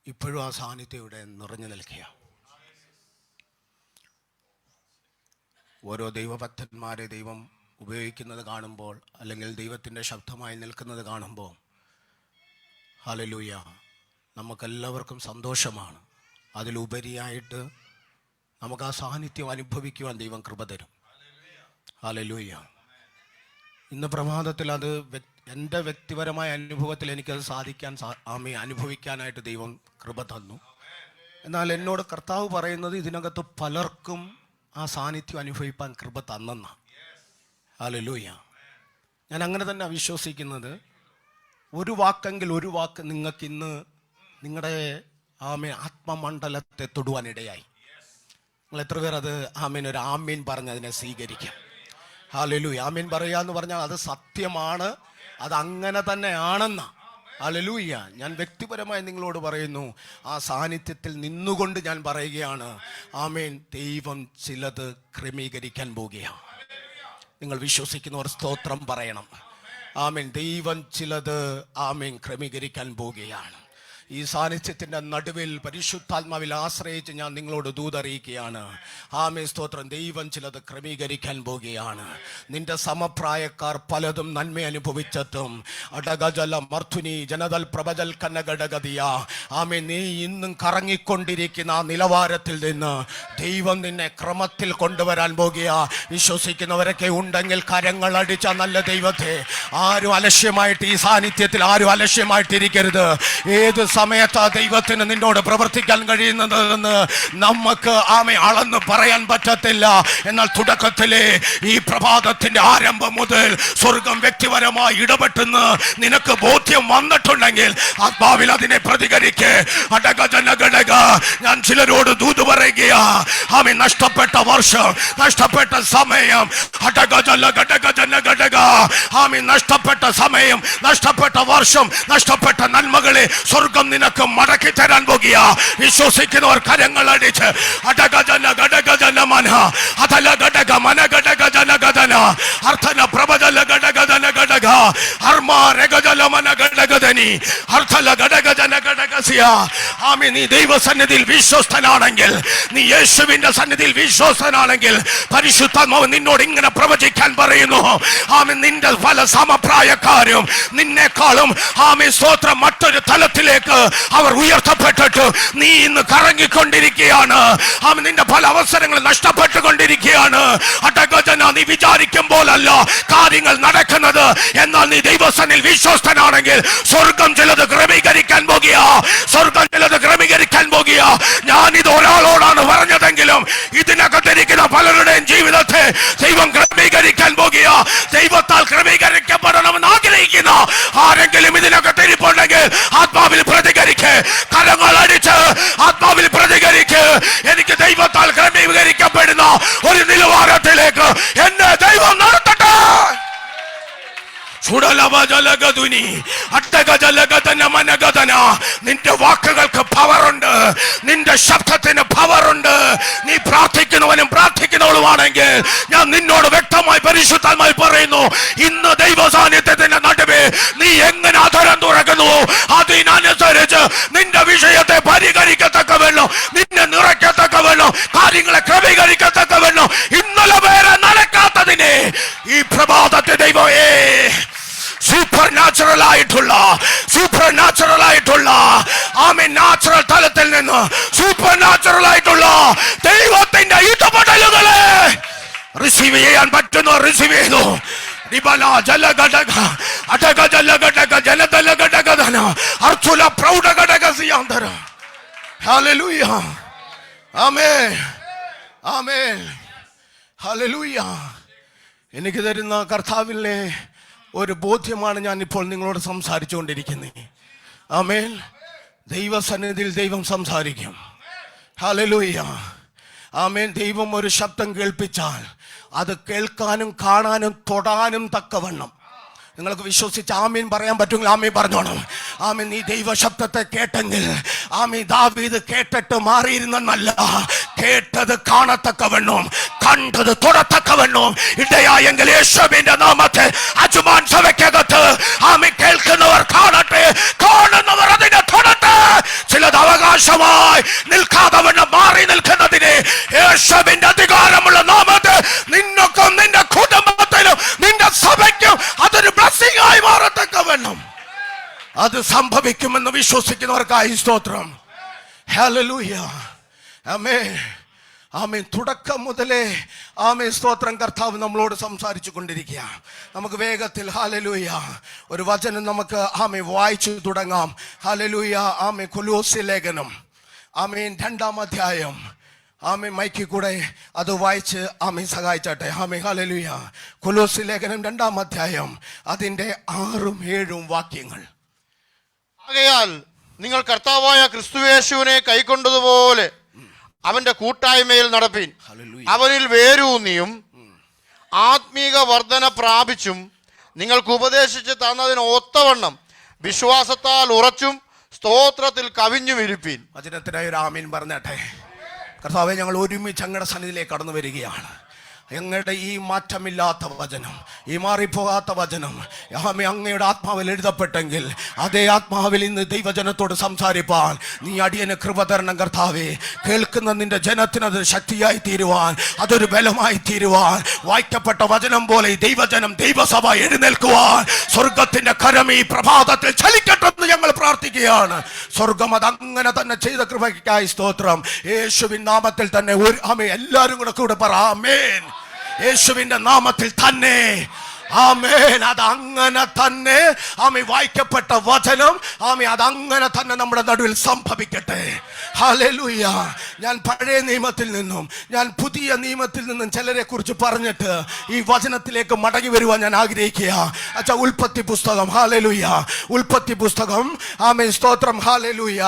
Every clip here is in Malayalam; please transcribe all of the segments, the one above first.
ഇപ്പോഴും ആ സാന്നിധ്യം ഇവിടെ നിറഞ്ഞു നിൽക്കുക. ഓരോ ദൈവഭക്തന്മാരെ ദൈവം ഉപയോഗിക്കുന്നത് കാണുമ്പോൾ, അല്ലെങ്കിൽ ദൈവത്തിൻ്റെ ശബ്ദമായി നിൽക്കുന്നത് കാണുമ്പോൾ, ഹല്ലേലൂയ, നമുക്കെല്ലാവർക്കും സന്തോഷമാണ്. അതിലുപരിയായിട്ട് നമുക്ക് ആ സാന്നിധ്യം അനുഭവിക്കുവാൻ ദൈവം കൃപ തരും. ഹല്ലേലൂയ. ഇന്ന് പ്രഭാതത്തിൽ അത് എൻ്റെ വ്യക്തിപരമായ അനുഭവത്തിൽ എനിക്കത് അനുഭവിക്കാനായിട്ട് ദൈവം കൃപ തന്നു. എന്നാൽ എന്നോട് കർത്താവ് പറയുന്നത് ഇതിനകത്ത് പലർക്കും ആ സാന്നിധ്യം അനുഭവിക്കാൻ കൃപ തന്നെന്നാണ്. ഹല്ലേലൂയ. ഞാൻ അങ്ങനെ തന്നെ വിശ്വസിക്കുന്നത്. ഒരു വാക്ക് നിങ്ങൾക്കിന്ന് നിങ്ങളുടെ ആത്മമണ്ഡലത്തെ തൊടുവാനിടയായി. നിങ്ങൾ എത്ര പേർ അത് ഒരു ആമീൻ പറഞ്ഞ് അതിനെ സ്വീകരിക്കാം? ഹല്ലേലൂയ. ആമീൻ പറയുക എന്ന് പറഞ്ഞാൽ അത് സത്യമാണ്, അത് അങ്ങനെ തന്നെയാണെന്ന. ഹല്ലേലൂയ. ഞാൻ വ്യക്തിപരമായി നിങ്ങളോട് പറയുന്നു, ആ സാന്നിധ്യത്തിൽ നിന്നുകൊണ്ട് ഞാൻ പറയുകയാണ്, ആമേൻ, ദൈവം ചിലത് ക്രമീകരിക്കാൻ പോകുകയാണ്. നിങ്ങൾ വിശ്വസിക്കുന്നവർ സ്തോത്രം പറയണം. ആമേൻ. ദൈവം ചിലത് ക്രമീകരിക്കാൻ പോകുകയാണ്. ഈ സാന്നിധ്യത്തിൻ്റെ നടുവിൽ പരിശുദ്ധാത്മാവിൽ ആശ്രയിച്ച് ഞാൻ നിങ്ങളോട് ദൂതറിയിക്കുകയാണ്. ആമേൻ, സ്തോത്രം. ദൈവം ചിലത് ക്രമീകരിക്കാൻ പോകുകയാണ്. നിന്റെ സമപ്രായക്കാർ പലതും നന്മ അനുഭവിച്ചിട്ടും അടഗജല മർത്തുനി ജനതൽ പ്രഭജൽ കന്നഗടഗതിയ, ആമേൻ, നീ ഇന്നും കറങ്ങിക്കൊണ്ടിരിക്കുന്ന ആ നിലവാരത്തിൽ നിന്ന് ദൈവം നിന്നെ ക്രമത്തിൽ കൊണ്ടുവരാൻ പോകുക. വിശ്വസിക്കുന്നവരൊക്കെ ഉണ്ടെങ്കിൽ കരങ്ങൾ അടിച്ച നല്ല ദൈവത്തെ ആരും അലക്ഷ്യമായിട്ട്, ഈ സാന്നിധ്യത്തിൽ ആരും അലക്ഷ്യമായിട്ടിരിക്കരുത്. ഏത് സമയത്താ ദൈവത്തിന് നിന്നോട് പ്രവർത്തിക്കാൻ കഴിയുന്നതെന്ന് നമുക്ക് അളന്ന് പറയാൻ പറ്റത്തില്ല. എന്നാൽ തുടക്കത്തിലെ ഈ പ്രഭാതത്തിന്റെ ആരംഭം മുതൽ സ്വർഗം വ്യക്തിപരമായി ഇടപെട്ടെന്ന് നിനക്ക് ബോധ്യം വന്നിട്ടുണ്ടെങ്കിൽ ആത്മാവിൽ അതിനെ പ്രതികരിക്ക്. ഞാൻ ചിലരോട് ദൂത് പറയുകയാ. നഷ്ടപ്പെട്ട വർഷം, നഷ്ടപ്പെട്ട സമയം, നഷ്ടപ്പെട്ട സമയം, നഷ്ടപ്പെട്ട വർഷം, നഷ്ടപ്പെട്ട നന്മകളെ സ്വർഗം നിനക്ക് മടക്കി തരാൻ പോകുക. വിശ്വസിക്കുന്നവർ കരങ്ങൾ അടിച്ച് നീ ദൈവസന്നിധിയിൽ വിശ്വസ്തനാണെങ്കിൽ, നീ യേശുവിന്റെ സന്നിധിയിൽ വിശ്വസ്തനാണെങ്കിൽ, പരിശുദ്ധാത്മാവ് നിന്നോട് ഇങ്ങനെ പ്രവചിക്കാൻ പറയുന്നു. നിന്റെ പല സമപ്രായക്കാരും നിന്നെക്കാളും സ്തോത്രം മറ്റൊരു തലത്തിലേക്ക് അവർ ഉയർത്തപ്പെട്ടിട്ട് നീ ഇന്ന് കറങ്ങിക്കൊണ്ടിരിക്കുകയാണ്. നിന്റെ പല അവസരങ്ങൾ നഷ്ടപ്പെട്ടുകൊണ്ടിരിക്കുകയാണ്. നീ വിചാരിക്കും പോലല്ല കാര്യങ്ങൾ നടക്കുന്നത്. എന്നാൽ നീ ദൈവസന്നിധിയിൽ വിശ്വസ്തനാണെങ്കിൽ സ്വർഗം ചിലത് ക്രമീകരിക്കാൻ പോകുക. സ്വർഗം ചിലത് ക്രമീകരിക്കാൻ പോകുക. ഞാനിത് ഒരാളോടാണ് പറഞ്ഞതെങ്കിലും ഇതിനകത്തിരിക്കുന്ന പലരുടെയും ജീവിതത്തെ ദൈവം ക്രമീകരിക്കാൻ പോകുക. ദൈവത്താൽ ക്രമീകരിക്കപ്പെടണമെന്ന് ആഗ്രഹിക്കുന്ന ആരെങ്കിലും ഇതിനകത്തിരിപ്പുണ്ടെങ്കിൽ ആത്മാവിൽ പ്രതികരിക്ക്. കരങ്ങൾ അടിച്ച് ആത്മാവിൽ പ്രതികരിക്ക്. എനിക്ക് ദൈവത്താൽ ക്രമീകരിക്കപ്പെടുന്ന ഒരു നിലവാരത്തിലേക്ക് എന്നെ ദൈവം നടത്തട്ടെ. നിന്റെ വാക്കുകൾക്ക് പവറുണ്ട്, നിന്റെ ശബ്ദത്തിന് പവറുണ്ട്. നീ പ്രാർത്ഥിക്കുന്നവനും പ്രാർത്ഥിക്കുന്നവളുമാണെങ്കിൽ ഞാൻ നിന്നോട് വ്യക്തമായി പരിശുദ്ധമായി പറയുന്നു, ഇന്ന് ദൈവ സാന്നിധ്യത്തിന്റെ നടുവേ നീ എങ്ങനെ അധരം തുറക്കുന്നു അതിനനുസരിച്ച് നിന്റെ വിഷയത്തെ പരിഹരിക്കത്തക്കവണ്ണോ, നിന്നെ നിറയ്ക്കത്തക്കവണ്ണോ, കാര്യങ്ങളെ ക്രമീകരിക്കത്തക്കവണ്ണോ ഇന്നലെ വേറെ നടക്കാത്തതിനെ ഈ പ്രഭാതത്തെ ദൈവമേ സൂപ്പർ നാച്ചുറൽ ആയിട്ടുള്ള നാച്ചുറൽ തലത്തിൽ നിന്ന് സൂപ്പർ നാച്ചുറൽ ആയിട്ടുള്ള ദൈവത്തിന്റെ ഇടപെടലുകളെ റിസീവ് ചെയ്യാൻ പറ്റുന്നു. റിസീവ് ചെയ്തു. എനിക്ക് തരുന്ന കർത്താവിലെ ഒരു ബോധ്യമാണ് ഞാൻ ഇപ്പോൾ നിങ്ങളോട് സംസാരിച്ചുകൊണ്ടിരിക്കുന്നത്. ആമേൻ. ദൈവസന്നിധിയിൽ ദൈവം സംസാരിക്കും. ഹല്ലേലൂയ. ആമേൻ. ദൈവം ഒരു ശബ്ദം കേൾപ്പിച്ചാൽ അത് കേൾക്കാനും കാണാനും തൊടാനും തക്കവണ്ണം നിങ്ങൾക്ക് വിശ്വസിച്ച് ആമീൻ പറയാൻ പറ്റുമെങ്കിൽ ആമീൻ പറഞ്ഞോണം. ആമീൻ. നീ ദൈവ ശബ്ദത്തെ കേട്ടെങ്കിൽ, ആമീൻ, ദാവീദ് കേട്ടിട്ട് മാറിയിരുന്നല്ല, കേട്ടത് കാണത്തക്കവണ്ണവും കണ്ടത് തൊടത്തക്കവണ്ണവും ഇടയായെങ്കിൽ യേശുവിന്റെ നാമത്തെ അജുമാൻ സഭയ്ക്കകത്ത് ആമീൻ കേൾക്കുന്നവർ കാണട്ടെ, കാണുന്നവർ അതിനെ തൊടട്ടെ. ചിലത് നാശമായി നിൽക്കാതെ വണ്ണം മാറി നിൽക്കുന്നതിന് യേശുവിന്റെ അധികാരമുള്ള നാമത്തിൽ നിന്നൊക്കും നിന്റെ കുടുംബത്തിലും നിന്റെ സഭയ്ക്കും അതൊരു ബ്ലെസ്സിംഗ് ആയി മാറത്തക്കവണ്ണം അത് സംഭവിക്കുമെന്ന് വിശ്വസിക്കുന്നവർക്കായി സ്തോത്രം. ഹല്ലേലൂയ. ആമേൻ. ആമേൻ. തുടക്കം മുതലേ ആമേൻ സ്തോത്രം കർത്താവ് നമ്മളോട് സംസാരിച്ചു കൊണ്ടിരിക്കുക. നമുക്ക് വേഗത്തിൽ ഹല്ലേലൂയ ഒരു വചനം നമുക്ക് ആമേൻ വായിച്ചു തുടങ്ങാം. ഹല്ലേലൂയ. ആമേൻ. കൊലോസ്യ ലേഖനം ആമേൻ 2-ാം അധ്യായം. ആമേൻ. മൈക്കിൽ കൂടെ അത് വായിച്ച് ആമേൻ സഹായിച്ചാട്ടെ. ആമേൻ. ഹല്ലേലൂയ. കൊലോസ്യ ലേഖനം 2-ാം അധ്യായം അതിന്റെ 6ഉം 7ഉം വാക്യങ്ങൾ. ആകയാൽ നിങ്ങൾ കർത്താവായ ക്രിസ്തുയേശുവിനെ കൈക്കൊണ്ടതുപോലെ അവന്റെ കൂട്ടായ്മയിൽ നടപ്പിൻ. അവനിൽ വേരൂന്നിയും ആത്മീക വർധന പ്രാപിച്ചും നിങ്ങൾക്ക് ഉപദേശിച്ച് തന്നതിന് ഒത്തവണ്ണം വിശ്വാസത്താൽ ഉറച്ചും സ്തോത്രത്തിൽ കവിഞ്ഞും ഇരിപ്പീൻ. വചനത്തിനായി ഒരു ആമീൻ പറഞ്ഞാട്ടെ. കർത്താവേ, ഞങ്ങൾ ഒരുമിച്ച് അങ്ങയുടെ സന്നിധിയിലേക്ക് കടന്നു വരികയാണ്. ഞങ്ങളുടെ ഈ മാറ്റമില്ലാത്ത വചനം, ഈ മാറിപ്പോകാത്ത വചനം ആമേ അങ്ങയുടെ ആത്മാവിൽ എഴുതപ്പെട്ടെങ്കിൽ അതേ ആത്മാവിൽ ഇന്ന് ദൈവജനത്തോട് സംസാരിപ്പാൻ നീ അടിയന് കൃപ തരണം കർത്താവേ. കേൾക്കുന്ന നിന്റെ ജനത്തിനത് ശക്തിയായി തീരുവാൻ, അതൊരു ബലമായി തീരുവാൻ, വായിക്കപ്പെട്ട വചനം പോലെ ഈ ദൈവജനം ദൈവസഭ എഴുന്നേൽക്കുവാൻ സ്വർഗത്തിന്റെ കരം ഈ പ്രഭാതത്തിൽ ചലിക്കട്ടെന്ന് ഞങ്ങൾ പ്രാർത്ഥിക്കുകയാണ്. സ്വർഗം അത് അങ്ങനെ തന്നെ ചെയ്ത കൃപയ്ക്കായി സ്തോത്രം. യേശുവിൻ നാമത്തിൽ തന്നെ ആമേ എല്ലാവരും കൂടെ പറ ആമേൻ. യേശുവിന്റെ നാമത്തിൽ തന്നെ ആമേൻ. അതങ്ങനെ തന്നെ ആമേ വായിക്കപ്പെട്ട വചനം ആമേ അതങ്ങനെ തന്നെ നമ്മുടെ നടുവിൽ സംഭവിക്കട്ടെ. ഹല്ലേലൂയ. ഞാൻ പഴയ നിയമത്തിൽ നിന്നും ഞാൻ പുതിയ നിയമത്തിൽ നിന്നും ചിലരെ കുറിച്ച് പറഞ്ഞിട്ട് ഈ വചനത്തിലേക്ക് മടങ്ങി വരുവാൻ ഞാൻ ആഗ്രഹിക്കുക. അച്ഛാ, ഉൽപ്പത്തി പുസ്തകം ഹല്ലേലൂയ, ഉൽപ്പത്തി പുസ്തകം ആമേൻ സ്തോത്രം ഹല്ലേലൂയ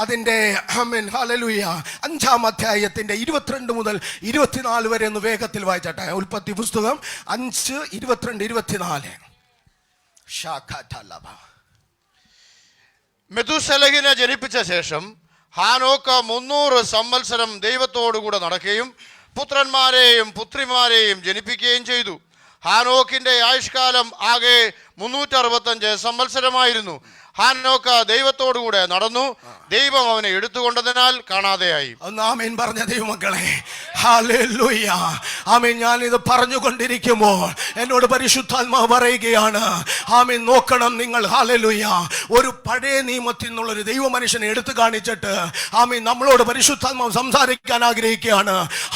അതിന്റെ ആമേൻ ഹല്ലേലൂയ 5-ാം അധ്യായത്തിന്റെ 22 മുതൽ 24 വരെ ഒന്ന് വേഗത്തിൽ വായിച്ചട്ടെ. ഉൽപ്പത്തി പുസ്തകം 5:22-24. മെഥൂസലഹിനെ ജനിപ്പിച്ച ശേഷം ഹാനോക്ക് 300 സംവത്സരം ദൈവത്തോടുകൂടെ നടക്കുകയും പുത്രന്മാരെയും പുത്രിമാരെയും ജനിപ്പിക്കുകയും ചെയ്തു. ഹാനോക്കിന്റെ ആയുഷ്കാലം ആകെ 365 സംവത്സരമായിരുന്നു. ഹാനോക്ക് ദൈവത്തോടുകൂടെ നടന്നു, ദൈവം അവനെ എടുത്തുകൊണ്ടതിനാൽ കാണാതെയായി. ആമേൻ പറഞ്ഞ ദൈവമക്കളെ, ഹല്ലേലൂയ. ആമേൻ. ഞാൻ ഇത് പറഞ്ഞുകൊണ്ടിരിക്കുമ്പോൾ എന്നോട് പരിശുദ്ധാത്മാവ് പറയുകയാണ്, ആമേൻ നോക്കണം നിങ്ങൾ. ഹല്ലേലൂയ. ഒരു പഴയ നിയമത്തിൽ നിന്നുള്ളൊരു ദൈവ മനുഷ്യനെ എടുത്തു കാണിച്ചിട്ട് ആമേൻ നമ്മളോട് പരിശുദ്ധാത്മാവ് സംസാരിക്കാൻ ആഗ്രഹിക്കുകയാണ്.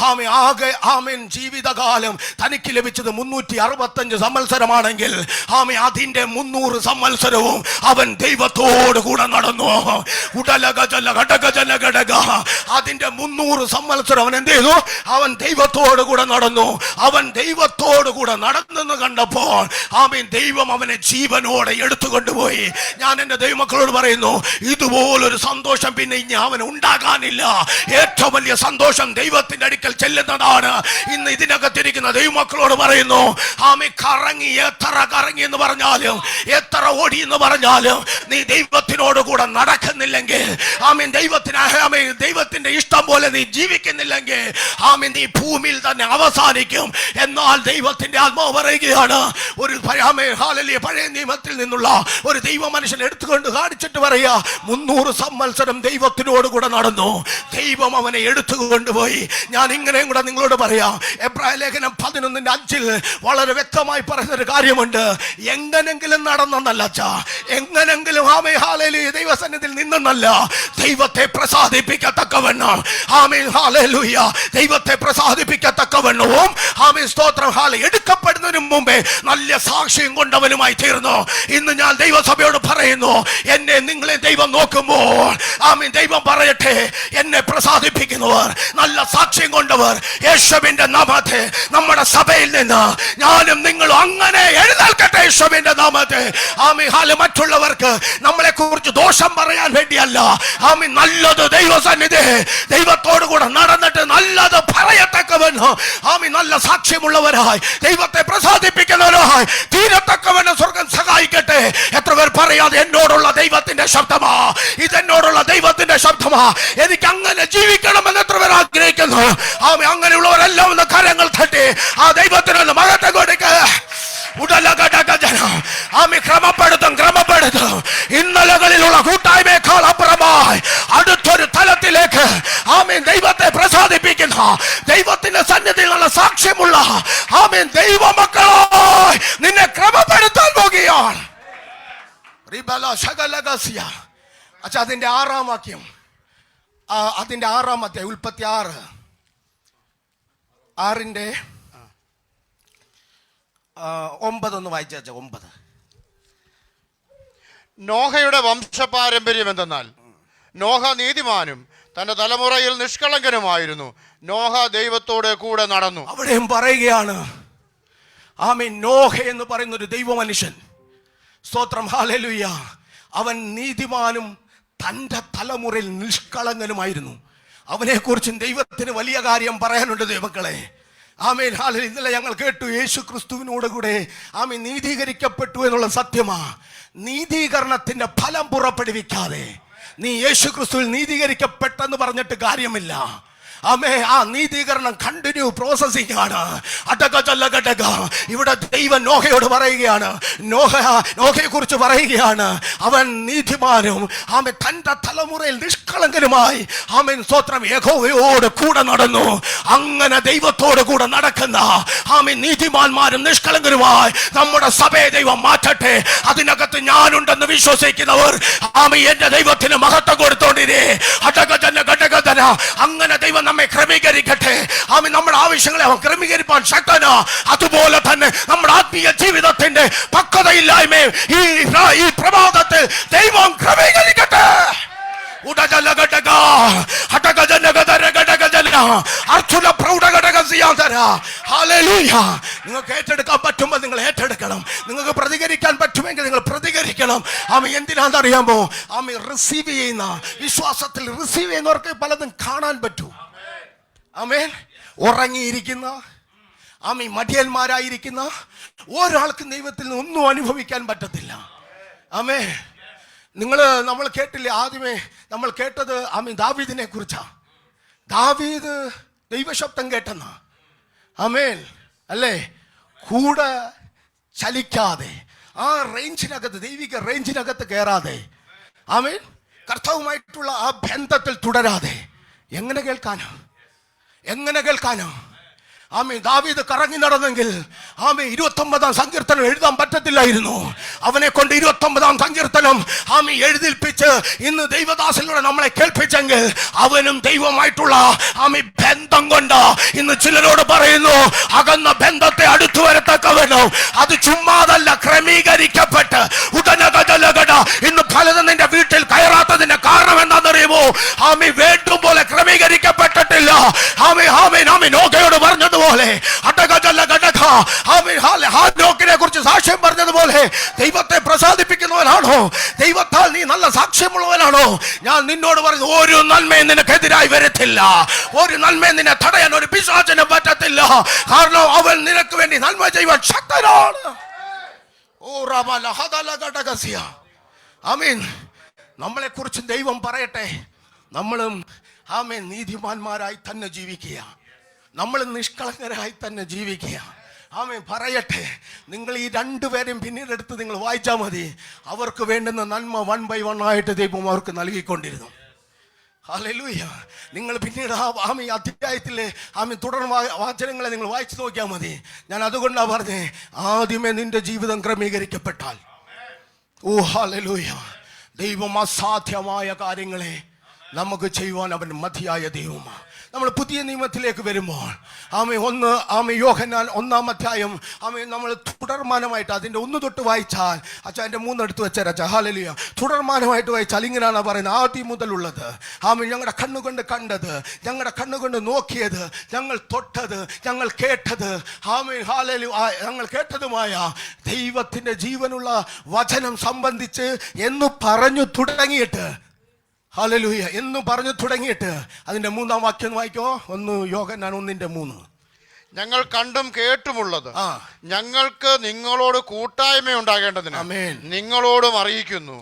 ആമേൻ ആകെ ആമേൻ ജീവിതകാലം തനിക്ക് ലഭിച്ചത് 365 സംവത്സരമാണെങ്കിൽ ആമേൻ അതിന്റെ 300 സംവത്സരവും അവൻ ദൈവത്തോട് കൂടെ നടന്നു. അതിന്റെ 300 സംവത്സരം അവൻ എന്ത് ചെയ്തു? അവൻ ദൈവത്തോട് കൂടെ നടന്നു. അവൻ ദൈവത്തോട് കൂടെ നടന്നെന്ന് കണ്ടപ്പോൾ ആമേൻ ദൈവം അവനെ ജീവനോടെ എടുത്തുകൊണ്ടുപോയി. ഞാൻ എന്റെ ദൈവമക്കളോട് പറയുന്നു, ഇതുപോലൊരു സന്തോഷം പിന്നെ ഇനി അവന് ഉണ്ടാകാനില്ല. ഏറ്റവും വലിയ സന്തോഷം ദൈവത്തിന്റെ അടുക്കൽ ചെല്ലുന്നതാണ്. ഇന്ന് ഇതിനകത്തിരിക്കുന്ന ദൈവമക്കളോട് പറയുന്നു, ആമേൻ കറങ്ങി എത്ര കറങ്ങി എന്ന് പറഞ്ഞാലും എത്ര ഓടി എന്ന് പറഞ്ഞാലും നീ ദൈവത്തിനോട് കൂടെ നടക്കുന്നില്ലെങ്കിൽ, ആമേൻ ദൈവത്തിന്റെ ഇഷ്ടം പോലെ നീ ജീവിക്കുന്നില്ലെങ്കിൽ ആമേൻ നീ ഭൂമിയിൽ തന്നെ അവസാനിക്കും. എന്നാൽ ദൈവത്തിന്റെ ആത്മാവ് പറയുകയാണ്, ഒരു പഴയ നിയമത്തിൽ നിന്നുള്ള ഒരു ദൈവ മനുഷ്യൻ എടുത്തുകൊണ്ട് കാണിച്ചിട്ട് പറയാ, 300 സംവത്സരം ദൈവത്തിനോട് കൂടെ നടന്നു, ദൈവം അവനെ എടുത്തുകൊണ്ടുപോയി. ഞാൻ ഇങ്ങനെയും കൂടെ നിങ്ങളോട് പറയാം. എബ്രായ ലേഖനം 11:5 വളരെ വ്യക്തമായി പറയുന്നൊരു കാര്യമുണ്ട്. എങ്ങനെങ്കിലും നടന്നല്ല, എങ്ങനെങ്കിലും ദൈവസന്നിധിയിൽ നിന്നല്ല, ദൈവത്തെ പ്രസാദിപ്പിക്കത്തക്കവണ്ണം ആമേൻ ഹല്ലേലൂയ ദൈവത്തെ പ്രസാദിപ്പിക്കത്തക്കവണ്ണവും ആമേൻ സ്തോത്രം എടുക്കപ്പെടുന്നതിന് മുമ്പേ നല്ല സാക്ഷ്യം കൊണ്ടവനുമായി തീർന്നു. ഇന്ന് ഞാൻ ദൈവസഭയോട് പറയുന്നു, എന്നെ നിങ്ങളെ ദൈവം നോക്കുമ്പോൾ ആമേൻ ദൈവം പറയട്ടെ, എന്നെ പ്രസാദിപ്പിക്കുന്നവർ, നല്ല സാക്ഷ്യം കൊണ്ടവർ യേശുവിന്റെ നാമത്തെ നമ്മുടെ സഭയിൽ നിന്ന് ഞാനും നിങ്ങളും അങ്ങനെ എഴുന്നേൽക്കട്ടെ. യേശുവിന്റെ നാമത്തെ ആമേൻ മറ്റുള്ളവർക്ക് നമ്മളെ കുറിച്ച് ദോഷം പറയാൻ വേണ്ടിയല്ല, ആമേൻ നല്ലത് ദൈവസന്നിധി ദൈവത്തോടു കൂടെ നടന്നിട്ട് നല്ലത് പറയത്തക്കവണ്ണം ആമേൻ നല്ല സാക്ഷ്യമുള്ളവരായി ദൈവത്തെ പ്രസാദിപ്പിക്കുന്നവരായി തീരത്തക്കവണ്ണം സ്വർഗം സഹായിക്കട്ടെ. എത്ര പേർ പറയാതെ എന്നോടുള്ള ദൈവത്തിന്റെ ശബ്ദമാ, ഇതെന്നോടുള്ള ദൈവത്തിന്റെ ശബ്ദമാ, എനിക്ക് അങ്ങനെ ജീവിക്കണമെന്ന് എത്ര പേർ ആഗ്രഹിക്കുന്നു? ആമേൻ അങ്ങനെയുള്ളവരെല്ലാം ഒന്ന് കരങ്ങൾ തട്ടി ആ ദൈവത്തിനൊന്ന് മഹത്വം കൊടുക്കുക. ക്രമപ്പെടുത്തും. ഇന്നലകളിലുള്ള കൂട്ടായ്മയേക്കാൾ അപ്പുറമായി അടുത്തൊരു തല ദൈവത്തിന്റെ സന്നിധിയിൽ നല്ല സാക്ഷ്യമുള്ള ആമേൻ ദൈവമക്കളായി നിന്നെ ക്രമപ്പെടുത്താൻ പോകുകയാണ്. അച്ഛാ അതിന്റെ 6-ാം വാക്യം, അതിന്റെ 6-ാം അധ്യായം, ഉൽപ്പത്തി 6:9 ഒന്ന് വായിച്ച 9. നോഹയുടെ വംശപാരമ്പര്യം എന്തെന്നാൽ നോഹ നീതിമാനും തന്റെ തലമുറയിൽ നിഷ്കളങ്കനുമായിരുന്നു. നോഹ ദൈവത്തോട് കൂടെ നടന്നു. അവിടെയും പറയുകയാണ് ആമേൻ, നോഹ എന്ന് പറയുന്ന ഒരു ദൈവ മനുഷ്യൻ, സ്തോത്രം, ഹല്ലേലൂയ, അവൻ നീതിമാനും തന്റെ തലമുറയിൽ നിഷ്കളങ്കനുമായിരുന്നു. അവനെക്കുറിച്ചും ദൈവത്തിന് വലിയ കാര്യം പറയാനുണ്ട് ദൈവമക്കളെ. ആമേൻ, ഹല്ലേലൂയ. ഇന്നലെ ഞങ്ങൾ കേട്ടു യേശു ക്രിസ്തുവിനോട് കൂടെ ആമേൻ നീതീകരിക്കപ്പെട്ടു എന്നുള്ള സത്യമാ. നീതീകരണത്തിന്റെ ഫലം പുറപ്പെടുവിക്കാതെ നീ യേശു ക്രിസ്തുവിൽ നീതീകരിക്കപ്പെട്ടെന്ന് പറഞ്ഞിട്ട് കാര്യമില്ല. ആമേ, ആ നീതീകരണം കണ്ടിന്യൂ പ്രോസസിംഗ് ആണ്. ഇവിടെ ദൈവം നോഹയോട് പറയുകയാണ്, നോഹയെ കുറിച്ച് പറയുകയാണ്, അവൻ നീതിമാനും ആമേ തന്റെ തലമുറയിൽ നിഷ്കളങ്കനുമായി ആമേൻ സ്തോത്രം യഹോവയോട് കൂടെ നടന്നു. അങ്ങനെ ദൈവത്തോട് കൂടെ നടക്കുന്ന ആമേൻ നീതിമാന്മാരും നിഷ്കളങ്കനുമായി നമ്മുടെ സഭയെ ദൈവം മാറ്റട്ടെ. അതിനകത്ത് ഞാനുണ്ടെന്ന് വിശ്വസിക്കുന്നവർ ആമേ എന്റെ ദൈവത്തിന് മഹത്വം കൊടുത്തോണ്ടിരേ. അങ്ങനെ ദൈവം നമ്മെ ക്രമീകരിക്കട്ടെ. ആമേൻ, നമ്മുടെ ആവശ്യങ്ങളെ അവൻ ക്രമീകരിപ്പാൻ ശക്തനാ. അതുപോലെ തന്നെ നമ്മുടെ ആത്മീയ ജീവിതത്തിന്റെ പക്വതയില്ലായ്മയും ഈ പ്രഭാതത്തിൽ ദൈവം ക്രമീകരിക്കട്ടെ. നിങ്ങൾക്ക് ഏറ്റെടുക്കാൻ പറ്റുമ്പോൾ നിങ്ങൾ ഏറ്റെടുക്കണം. നിങ്ങൾക്ക് പ്രതികരിക്കാൻ പറ്റുമെങ്കിൽ നിങ്ങൾ പ്രതികരിക്കണം. ആമേൻ, എന്തിനാണെന്നറിയാമോ? ആമേൻ, റിസീവ് ചെയ്യുന്ന വിശ്വാസത്തിൽ റിസീവ് ചെയ്യുന്നവർക്ക് പലതും കാണാൻ പറ്റൂ. ആമേൻ, ഉറങ്ങിയിരിക്കുന്ന ആമേൻ മടിയന്മാരായിരിക്കുന്ന ഒരാൾക്കും ദൈവത്തിൽ നിന്ന് ഒന്നും അനുഭവിക്കാൻ പറ്റത്തില്ല. ആമേൻ, നമ്മൾ കേട്ടില്ലേ, ആദ്യമേ നമ്മൾ കേട്ടത് ആമേൻ ദാവീദിനെ കുറിച്ചാ. ദാവീദ് ദൈവശബ്ദം കേട്ടെന്നാ. ആമേൻ, അല്ലേ? കൂടെ ചലിക്കാതെ ആ റേഞ്ചിനകത്ത്, ദൈവിക റേഞ്ചിനകത്ത് കയറാതെ, ആമേൻ, കർത്താവുമായിട്ടുള്ള ആ ബന്ധത്തിൽ തുടരാതെ എങ്ങനെ കേൾക്കാനോ? ആമേൻ, ദാവീദ് കറങ്ങി നടന്നെങ്കിൽ ആമേൻ 29-ാം സങ്കീർത്തനം എഴുതാൻ പറ്റത്തില്ലായിരുന്നു. അവനെ കൊണ്ട് 29-ാം സങ്കീർത്തനം ആമേൻ എഴുതിപ്പിച്ച് ഇന്ന് ദൈവദാസനിലൂടെ നമ്മളെ കേൾപ്പിച്ചെങ്കിൽ അവനും ദൈവമായിട്ടുള്ള ആമേൻ ബന്ധം കൊണ്ട് ഇന്ന് ചിലരോട് പറയുന്നു, അകന്ന ബന്ധത്തെ അടുത്തു വരത്തക്കവനോ. അത് ചുമ്മാതല്ല, ക്രമീകരിക്കപ്പെട്ട് ഇന്ന് പലതും നിന്റെ വീട്ടിൽ കയറാത്തതിന്റെ കാരണം എന്താണെന്നറിയുമോ? ആമേൻ വേണ്ടും പോലെ ക്രമീകരിക്കപ്പെട്ടിട്ടില്ല. നോഹയോട് പറഞ്ഞതുപോലെ, ഹാനോക്കിനെ കുറിച്ച് സാക്ഷ്യം പറഞ്ഞതുപോലെ, ദൈവത്തെ പ്രസാദിപ്പിക്കുന്നവനാണോ? ദൈവത്താൽ നീ നല്ല സാക്ഷ്യമുള്ളവനാണോ? ഞാൻ നിന്നോട് പറഞ്ഞു, ഒരു നന്മയും നിനക്കെതിരായി വരത്തില്ല. ഒരു നന്മയും നിന്നെ തടയാൻ ഒരു പിശാചിന് പറ്റത്തില്ല. കാരണം അവൻ നിനക്ക് വേണ്ടി നന്മ ചെയ്യുവാൻ ശക്തനാണ്. ആമീൻ. നമ്മളെ കുറിച്ച് ദൈവം പറയട്ടെ, നമ്മളും ആമേൻ നീതിമാന്മാരായി തന്നെ ജീവിക്കുക, നമ്മൾ നിഷ്കളങ്കരായി തന്നെ ജീവിക്കുക. ആമേൻ, പറയട്ടെ. നിങ്ങൾ ഈ രണ്ടുപേരെയും പിന്നീട് എടുത്ത് നിങ്ങൾ വായിച്ചാൽ മതി. അവർക്ക് വേണ്ടുന്ന നന്മ 1 by 1 ആയിട്ട് ദൈവം അവർക്ക് നൽകിക്കൊണ്ടിരുന്നു. ഹല്ലേലൂയ. നിങ്ങൾ പിന്നീട് ആമീൻ അധ്യായത്തിലെ ആമീൻ തുടർ വാചനങ്ങളെ നിങ്ങൾ വായിച്ചു നോക്കിയാൽ മതി. ഞാൻ അതുകൊണ്ടാണ് പറഞ്ഞേ, ആദ്യമേ നിന്റെ ജീവിതം ക്രമീകരിക്കപ്പെട്ടാൽ, ഓ ഹല്ലേലൂയ, ദൈവം അസാധ്യമായ കാര്യങ്ങളെ നമുക്ക് ചെയ്യുവാൻ അവൻ മതിയായ ദൈവമാണ്. നമ്മൾ പുതിയ നിയമത്തിലേക്ക് വരുമ്പോൾ യോഹന്നാൻ 1-ാം അധ്യായം നമ്മൾ തുടർമാനമായിട്ട് അതിൻ്റെ 1 തൊട്ട് വായിച്ചാൽ, അച്ഛാ എൻ്റെ 3 എടുത്ത് വെച്ചാൽ ഹല്ലേലൂയ, തുടർമാനമായിട്ട് വായിച്ചാൽ ഇങ്ങനെയാണ് പറയുന്നത്, ആദ്യം മുതലുള്ളത്. ഞങ്ങളുടെ കണ്ണുകൊണ്ട് കണ്ടത്, ഞങ്ങളുടെ കണ്ണുകൊണ്ട് നോക്കിയത്, ഞങ്ങൾ തൊട്ടത്, ഞങ്ങൾ കേട്ടത്, ഞങ്ങൾ കേട്ടതുമായ ദൈവത്തിൻ്റെ ജീവനുള്ള വചനം സംബന്ധിച്ച് എന്ന് പറഞ്ഞു തുടങ്ങിയിട്ട്, ഹല്ലേലൂയ, എന്ന് പറഞ്ഞു തുടങ്ങിയിട്ട് അതിന്റെ 3-ാം വാക്യം വായിക്കോ. 1 യോഹന്നാൻ 1:3. ഞങ്ങൾ കണ്ടും കേട്ടുമുള്ളത് ഞങ്ങൾക്ക് നിങ്ങളോട് കൂട്ടായ്മ ഉണ്ടാകേണ്ടതിന് നിങ്ങളോടും അറിയിക്കുന്നു.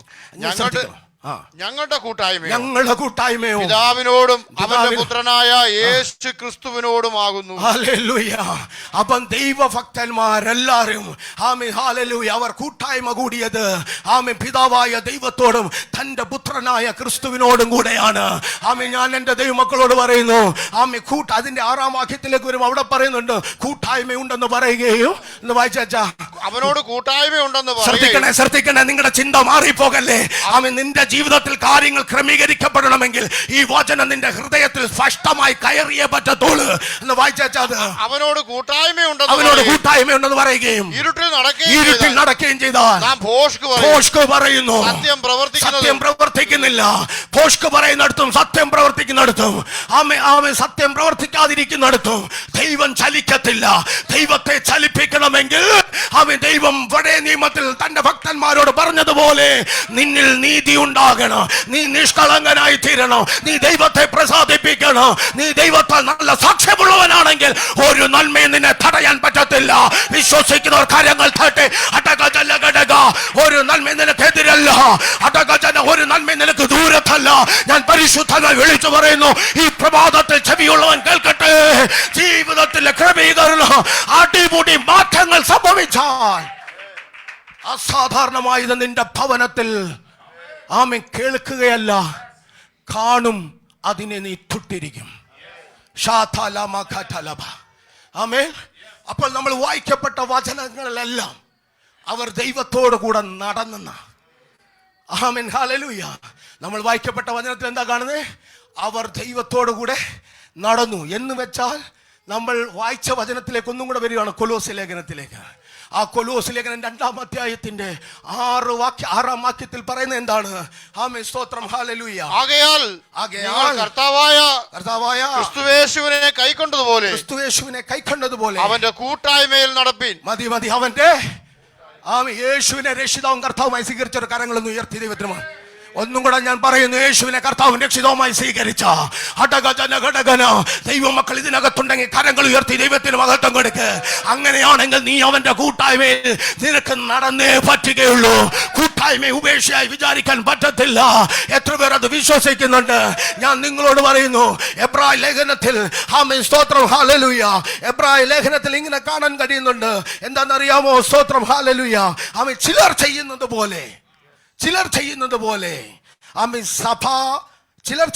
ഞങ്ങളുടെ കൂട്ടായ്മയോ പിതാവിനോടും അവന്റെ പുത്രനായ യേശു ക്രിസ്തുവിനോടുമാകുന്നു. ഹല്ലേലൂയ. അപ്പം ദൈവഭക്തന്മാരെല്ലാരും ആമേൻ ഹല്ലേലൂയ അവർ കൂട്ടായ്മ കൂടിയത് ആമേൻ പിതാവായ ദൈവത്തോടും തന്റെ പുത്രനായ ക്രിസ്തുവിനോടും കൂടെയാണ്. ആമേൻ ഞാൻ എൻ്റെ ദൈവമക്കളോട് പറയുന്നു ആമേൻ അതിന്റെ 6-ാം വാക്യത്തിലേക്ക് വരും. അവിടെ പറയുന്നുണ്ട് കൂട്ടായ്മയുണ്ടെന്ന് പറയുകയും എന്ന് വായിച്ചാ അവനോട് കൂട്ടായ്മയുണ്ടെന്ന് ശ്രദ്ധിക്കണേ നിങ്ങളുടെ ചിന്ത മാറിപ്പോകല്ലേ. ആമേൻ നിന്റെ ജീവിതത്തിൽ കാര്യങ്ങൾ ക്രമീകരിക്കപ്പെടണമെങ്കിൽ ഈ വചനം നിന്റെ ഹൃദയത്തിൽ സ്പഷ്ടമായി കയറിയേ പറ്റത്തുള്ളൂ എന്ന് വായിച്ചാ അവനോട് കൂട്ടായ്മയുണ്ടെന്ന് പറയുകയും ഇരുട്ടിൽ നടക്കുകയും ചെയ്താൽ പറയുന്നു സത്യം പ്രവർത്തിക്കുന്നില്ല. ഭോഷ്ക് പറയുന്നിടത്തും സത്യം പ്രവർത്തിക്കുന്നിടത്തും സത്യം പ്രവർത്തിക്കാതിരിക്കുന്നിടത്തും ദൈവം ചലിക്കത്തില്ല. ദൈവത്തെ ചലിപ്പിക്കണമെങ്കിൽ ദൈവം പഴയ നിയമത്തിൽ തന്റെ ഭക്തന്മാരോട് പറഞ്ഞതുപോലെ നിന്നിൽ നീതി ഉണ്ടാകണം, നീ നിഷ്കളങ്കനായി തീരണം, നീ ദൈവത്തെ പ്രസാദിപ്പിക്കണം, നീ ദൈവത്താൽ നല്ല സാക്ഷ്യമുള്ളവനാണെങ്കിൽ ഒരു നന്മയും നിന്നെ തടയാൻ പറ്റത്തില്ല. വിശ്വസിക്കുന്നവർ കാര്യങ്ങൾ തട്ടെ. ഒരു നന്മ നിനക്കെതിരല്ല, ഒരു നന്മ നിനക്ക് ദൂരത്തല്ല. ഞാൻ പരിശുദ്ധമായി വിളിച്ചു പറയുന്നു, ഈ പ്രഭാതത്തിൽ ചെവിയുള്ളവൻ കേൾക്കട്ടെ. ജീവിതത്തിലെ ക്രമീകരണം അടിമുടി മാറ്റങ്ങൾ സംഭവിച്ചാൽ അസാധാരണമായത് നിന്റെ ഭവനത്തിൽ ആമേൻ കേൾക്കുകയല്ല കാണും, അതിനെ നീ തൊട്ടിരിക്കും. ആമേൻ. അപ്പോൾ നമ്മൾ വായിക്കപ്പെട്ട വചനങ്ങളിലെല്ലാം അവർ ദൈവത്തോടു കൂടെ നടന്ന ആമേൻ ഹല്ലേലൂയ. നമ്മൾ വായിക്കപ്പെട്ട വചനത്തിൽ എന്താ കാണുന്നത്? അവർ ദൈവത്തോടു കൂടെ നടന്നു എന്ന് വെച്ചാൽ നമ്മൾ വായിച്ച വചനത്തിലേക്ക് ഒന്നും കൂടെ വരികയാണ്, കൊലോസ്യ ലേഖനത്തിലേക്ക്. ആ കൊലോസ്യ ലേഖനം 2-ാം അധ്യായത്തിന്റെ 6-ാം വാക്യത്തിൽ പറയുന്നത് എന്താണ്? ആമേൻ സ്തോത്രം ഹല്ലേലൂയ. ആകയാൽ കർത്താവായ ക്രിസ്തുയേശുവിനെ കൈക്കൊണ്ടതുപോലെ അവന്റെ കൂട്ടായ്മയിൽ നടപ്പിൻ. മതി അവന്റെ യേശുവിനെ രക്ഷിതാവും കർത്താവുമായി സ്വീകരിച്ചൊരു കരങ്ങളൊന്നും ഉയർത്തി ദൈവത്തിനുമാണ്. ഒന്നും കൂടെ ഞാൻ പറയുന്നു, യേശുവിനെ കർത്താവും രക്ഷിതാവുമായി സ്വീകരിച്ച ദൈവമക്കൾ ഇതിനകത്തുണ്ടെങ്കിൽ കരങ്ങൾ ഉയർത്തി ദൈവത്തിന് മഹത്വം കൊടുക്ക്. അങ്ങനെയാണെങ്കിൽ നീ അവന്റെ കൂട്ടായ്മയിൽ നിനക്ക് നടന്നേ പറ്റുകയുള്ളൂ. കൂട്ടായ്മ ഉപേക്ഷയായി വിചാരിക്കാൻ പറ്റത്തില്ല. എത്ര പേർ അത് വിശ്വസിക്കുന്നുണ്ട്? ഞാൻ നിങ്ങളോട് പറയുന്നു, എബ്രായ ലേഖനത്തിൽ ആമേൻ സ്തോത്രം ഹല്ലേലൂയ, എബ്രായ ലേഖനത്തിൽ ഇങ്ങനെ കാണാൻ കഴിയുന്നുണ്ട്. എന്താണെന്നറിയാമോ? സ്തോത്രം ഹല്ലേലൂയ. ആമേൻ ചിലർ ചെയ്യുന്നത് പോലെ ചിലർ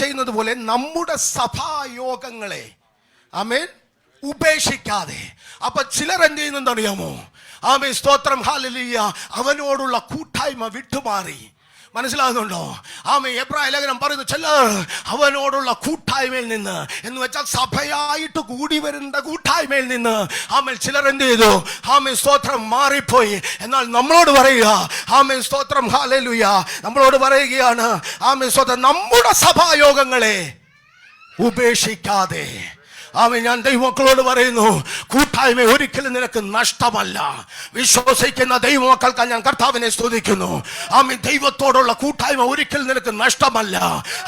ചെയ്യുന്നത് പോലെ നമ്മുടെ സഭായോഗങ്ങളെ ആമേൻ ഉപേക്ഷിക്കാതെ. അപ്പൊ ചിലർ എന്ത് ചെയ്യുന്നറിയാമോ? ആമേൻ സ്തോത്രം ഹല്ലേലൂയ, അവനോടുള്ള കൂട്ടായ്മ വിട്ടുമാറി. മനസ്സിലാകുന്നുണ്ടോ? ആമേൻ എബ്രായ ലേഖനം പറയുന്നു, ചിലർ അവനോടുള്ള കൂട്ടായ്മയിൽ നിന്ന് എന്ന് വെച്ചാൽ സഭയായിട്ട് കൂടി വരുന്ന കൂട്ടായ്മയിൽ നിന്ന് ആമേൻ ചിലർ എന്ത് ചെയ്തു? ആമേൻ സ്തോത്രം മാറിപ്പോയി. എന്നാൽ നമ്മളോട് പറയുക, ആമേൻ സ്തോത്രം ഹല്ലേലൂയ, നമ്മളോട് പറയുകയാണ് ആമേൻ സ്തോത്രം നമ്മുടെ സഭായോഗങ്ങളെ ഉപേക്ഷിക്കാതെ. ആമേൻ ഞാൻ ദൈവമക്കളോട് പറയുന്നു, കൂട്ടായ്മ ഒരിക്കലും നിനക്ക് നഷ്ടമല്ല. വിശ്വസിക്കുന്ന ദൈവമക്കൾക്ക് ഞാൻ കർത്താവിനെ സ്തുതിക്കുന്നു. ആമേൻ ദൈവത്തോടുള്ള കൂട്ടായ്മ ഒരിക്കലും നിനക്ക് നഷ്ടമല്ല.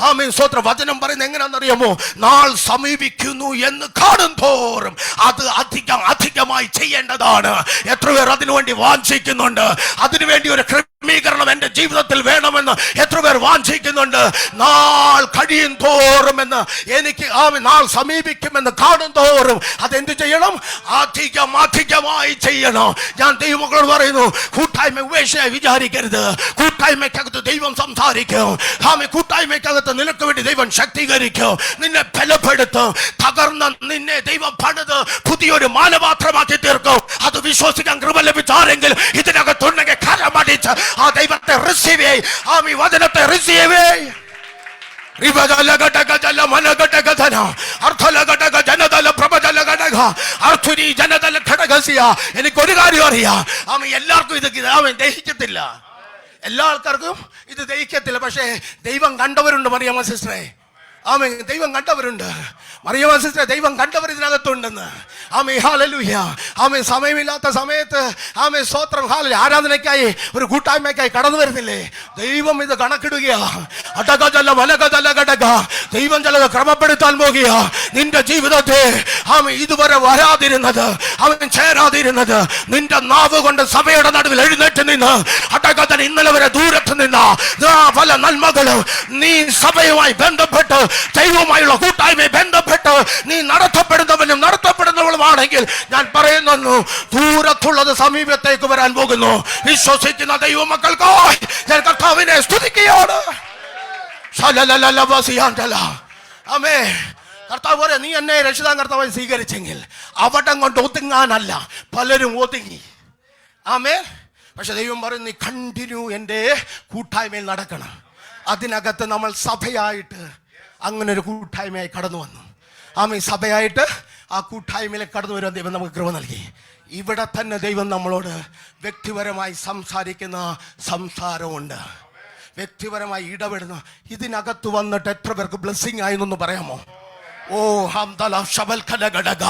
ആമേൻ സ്തോത്രം. വചനം പറയുന്നത് എങ്ങനെയാണെന്നറിയാമോ? നാൾ സമീപിക്കുന്നു എന്ന് കാണും തോറും അത് അധികമായി ചെയ്യേണ്ടതാണ്. എത്ര പേർ അതിനുവേണ്ടി വാഞ്ചിക്കുന്നുണ്ട്? അതിനുവേണ്ടി ഒരു ക്രമീകരണം എന്റെ ജീവിതത്തിൽ വേണമെന്ന് എത്ര പേർ വാഞ്ചിക്കുന്നുണ്ട്? നാൾ കഴിയും തോറും എന്ന് എനിക്ക് നാൾ സമീപിക്കുമെന്ന് കാണും തോറും അതെന്ത് ചെയ്യണം? അധികമായി ചെയ്യണം. ഞാൻ ദൈവമക്കളോട് പറയുന്നു, കൂട്ടായ്മ ഉപേക്ഷയായി വിചാരിക്കരുത്. കൂട്ടായ്മയ്ക്കകത്ത് ദൈവം സംസാരിക്കും. കൂട്ടായ്മയ്ക്കകത്ത് നിനക്ക് വേണ്ടി ദൈവം ശക്തീകരിക്കും, നിന്നെ ബലപ്പെടുത്തും. തകർന്ന നിന്നെ ദൈവം പണിത് പുതിയൊരു മാനപാത്രമാക്കി തീർക്കും. അത് വിശ്വസിക്കാൻ കൃപ ലഭിച്ചാരെങ്കിൽ ഇതിനകത്തുണ്ടെങ്കിൽ കരമടിച്ച് ആ ദൈവത്തെ റിസീവ് ചെയ്യ്. ഈ വചനത്തെ റിസീവ് ചെയ്യ്. എനിക്കൊരു കാര്യം അറിയാം, എല്ലാവർക്കും ഇത് ദഹിക്കത്തില്ല. എല്ലാ ആൾക്കാർക്കും ഇത് ദഹിക്കത്തില്ല. പക്ഷേ ദൈവം കണ്ടവരുണ്ട്. മറിയാമ്മ സിസ്റ്ററെ, ആമേൻ. ദൈവം കണ്ടവരുണ്ട്. മറിയമ്മ സിസ്റ്റർ, ദൈവം കണ്ടവർ ഇതിനകത്തുണ്ടെന്ന്. ആമേൻ, ഹല്ലേലൂയ. ആമേൻ. സമയമില്ലാത്ത സമയത്ത് ആമേൻ, സ്തോത്രം, ഹല്ലേലൂയ, ആരാധനയ്ക്കായി ഒരു കൂട്ടായ്മയ്ക്കായി കടന്നു വരുന്നില്ലേ? ദൈവം ഇത് കണക്കിടുകയാ. ദൈവം ചിലത് ക്രമപ്പെടുത്താൻ പോകുക. നിന്റെ ജീവിതത്തെ ആമേൻ ഇതുവരെ വരാതിരുന്നത്, അവൻ ചേരാതിരുന്നത്, നിന്റെ നാവ് കൊണ്ട് സഭയുടെ നടുവിൽ എഴുന്നേറ്റ് നിന്ന് അടകതൻ ഇന്നലെ വരെ ദൂരത്ത് നിന്ന് പല നന്മകളും നീ സഭയുമായി ബന്ധപ്പെട്ട് ദൈവവുമായുള്ള കൂട്ടായ്മയെ ബന്ധപ്പെട്ട് നീ നടത്തപ്പെടുന്നവനും നടത്തപ്പെടുന്നവളുമാണെങ്കിൽ ഞാൻ പറയുന്നു, ദൂരത്തുള്ളത് സമീപത്തേക്ക് വരാൻ പോകുന്നു. വിശ്വസിക്കുന്ന ദൈവമക്കൾക്കായി ഞാൻ കർത്താവിനെ സ്തുതിക്കുകയാണ്. ആമേ. കർത്താവ് പറയാ, നീ എന്നെ രക്ഷിതാൻ കർത്താവായി സ്വീകരിച്ചെങ്കിൽ അവിടം കൊണ്ട് ഒതുങ്ങാനല്ല, പലരും ഒതുങ്ങി. ആമേ. പക്ഷെ ദൈവം പറയും, നീ കണ്ടിന്യൂ എൻ്റെ കൂട്ടായ്മയിൽ നടക്കണം. അതിനകത്ത് നമ്മൾ സഭയായിട്ട് അങ്ങനെ ഒരു കൂട്ടായ്മയായി കടന്നു വന്നു. ആമേ. സഭയായിട്ട് ആ കൂട്ടായ്മയിലേക്ക് കടന്നു വരുവാൻ ദൈവം നമുക്ക് കൃപ നൽകി. ഇവിടെ തന്നെ ദൈവം നമ്മളോട് വ്യക്തിപരമായി സംസാരിക്കുന്ന സംസാരമുണ്ട്, വ്യക്തിപരമായി ഇടപെടുന്ന. ഇതിനകത്ത് വന്നിട്ട് എത്ര പേർക്ക് ബ്ലെസ്സിങ് ആയെന്നൊന്ന് പറയാമോ? ഓ ഹംദല ശബൽഖല ഘടക.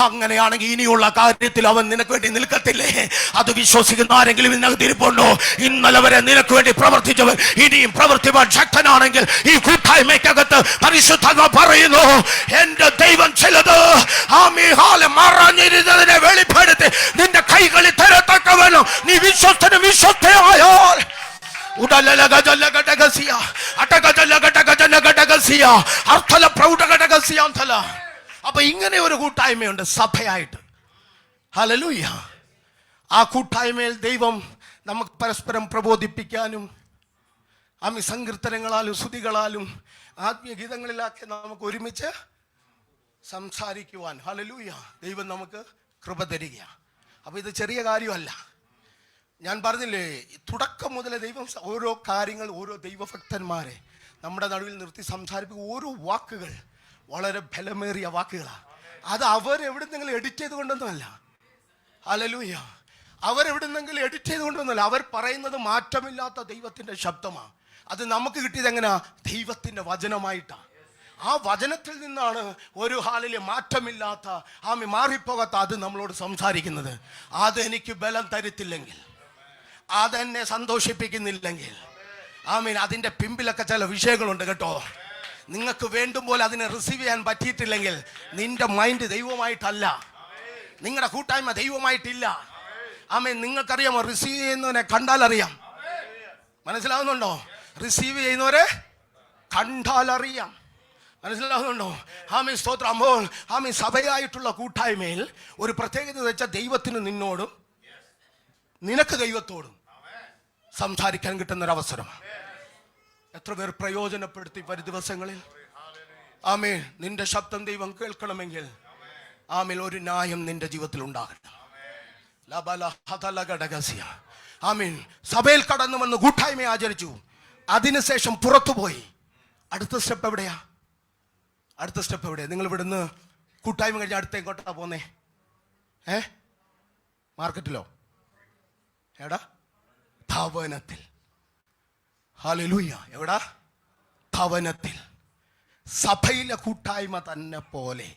അങ്ങനെയാണെങ്കിൽ ഇനിയുള്ള കാര്യത്തിൽ അവൻ നിനക്ക് വേണ്ടി നിൽക്കത്തില്ലേ? അത് വിശ്വസിക്കുന്ന ആരെങ്കിലും ഇതിനകത്ത് ഇരിപ്പുണ്ടോ? ഇന്നലെ വരെ നിനക്ക് വേണ്ടി പ്രവർത്തിച്ചവൻ ഇനിയും പ്രവർത്തിപ്പാൻ ശക്തനാണെങ്കിൽ ഈ കൂട്ടായ്മയ്ക്കകത്ത് പരിശുദ്ധങ്ങൾ പറയുന്നു, എന്റെ ദൈവം ചിലത് മറഞ്ഞിരുന്നതിനെ വെളിപ്പെടുത്തി നിന്റെ കൈകളിൽ തരത്തക്കവനും നീ വിശ്വസ്തനും വിശ്വസ്തയായാൽ അപ്പൊ ഇങ്ങനെ ഒരു കൂട്ടായ്മയുണ്ട് സഭയായിട്ട്. ഹല്ലേലൂയ. ആ കൂട്ടായ്മയിൽ ദൈവം നമുക്ക് പരസ്പരം പ്രബോധിപ്പിക്കാനും ആമി സങ്കീർത്തനങ്ങളാലും സ്തുതികളാലും ആത്മീയ ഗീതങ്ങളിലൊക്കെ നമുക്ക് ഒരുമിച്ച് സംസാരിക്കുവാൻ ഹല്ലേലൂയ ദൈവം നമുക്ക് കൃപ തരിക. അപ്പൊ ഇത് ചെറിയ കാര്യമല്ല. ഞാൻ പറഞ്ഞില്ലേ, തുടക്കം മുതലേ ദൈവം ഓരോ കാര്യങ്ങൾ, ഓരോ ദൈവഭക്തന്മാരെ നമ്മുടെ നടുവിൽ നിർത്തി സംസാരിപ്പിക്കും. ഓരോ വാക്കുകൾ വളരെ ബലമേറിയ വാക്കുകളാണ്. അത് അവരെവിടുന്നെങ്കിലും എഡിറ്റ് ചെയ്ത് കൊണ്ടൊന്നുമല്ല. ഹല്ലേലൂയ. അവരെവിടുന്നെങ്കിലും എഡിറ്റ് ചെയ്ത് കൊണ്ടൊന്നുമല്ല. അവർ പറയുന്നത് മാറ്റമില്ലാത്ത ദൈവത്തിൻ്റെ ശബ്ദമാണ്. അത് നമുക്ക് കിട്ടിയത് എങ്ങനെയാ? ദൈവത്തിൻ്റെ വചനമായിട്ടാണ്. ആ വചനത്തിൽ നിന്നാണ് ഒരു ഹാലിലെ മാറ്റമില്ലാത്ത ആമി മാറിപ്പോകാത്ത അത് നമ്മളോട് സംസാരിക്കുന്നത്. അതെനിക്ക് ബലം തരുത്തില്ലെങ്കിൽ, അതെന്നെ സന്തോഷിപ്പിക്കുന്നില്ലെങ്കിൽ, ആമീൻ, അതിൻ്റെ പിമ്പിലൊക്കെ ചില വിഷയങ്ങളുണ്ട് കേട്ടോ. നിങ്ങൾക്ക് വേണ്ടും പോലെ അതിനെ റിസീവ് ചെയ്യാൻ പറ്റിയിട്ടില്ലെങ്കിൽ നിന്റെ മൈൻഡ് ദൈവമായിട്ടല്ല, നിങ്ങളുടെ കൂട്ടായ്മ ദൈവമായിട്ടില്ല. ആമീൻ. നിങ്ങൾക്കറിയാമോ, റിസീവ് ചെയ്യുന്നവനെ കണ്ടാൽ അറിയാം. മനസ്സിലാവുന്നുണ്ടോ? റിസീവ് ചെയ്യുന്നവരെ കണ്ടാൽ അറിയാം. മനസ്സിലാവുന്നുണ്ടോ? ആമീൻ. സ്തോത്രം. അപ്പോൾ ആമീൻ, സഭയായിട്ടുള്ള കൂട്ടായ്മയിൽ ഒരു പ്രത്യേകത വെച്ചാൽ ദൈവത്തിന് നിന്നോടും നിനക്ക് ദൈവത്തോടും സംസാരിക്കാൻ കിട്ടുന്നൊരവസരം. എത്ര പേർ പ്രയോജനപ്പെടുത്തി വരും ദിവസങ്ങളിൽ? ആമേൻ. നിന്റെ ശബ്ദം ദൈവം കേൾക്കണമെങ്കിൽ ആമേൻ ഒരു ന്യായം നിന്റെ ജീവിതത്തിൽ ഉണ്ടാകണം. ആമേൻ. സഭയിൽ കടന്നു വന്ന് കൂട്ടായ്മ ആചരിച്ചു, അതിനുശേഷം പുറത്തുപോയി. അടുത്ത സ്റ്റെപ്പ് എവിടെയാ? അടുത്ത സ്റ്റെപ്പ് എവിടെയാ? നിങ്ങൾ ഇവിടുന്ന് കൂട്ടായ്മ കഴിഞ്ഞ് അടുത്ത എങ്ങോട്ടാ പോന്നേ? മാർക്കറ്റിലോ? എടാ, ഭവനത്തിൽ. ഹല്ലേലൂയ. എവിടാ? ഭവനത്തിൽ. സഭയിലെ കൂട്ടായ്മ തന്നെ പോലെ,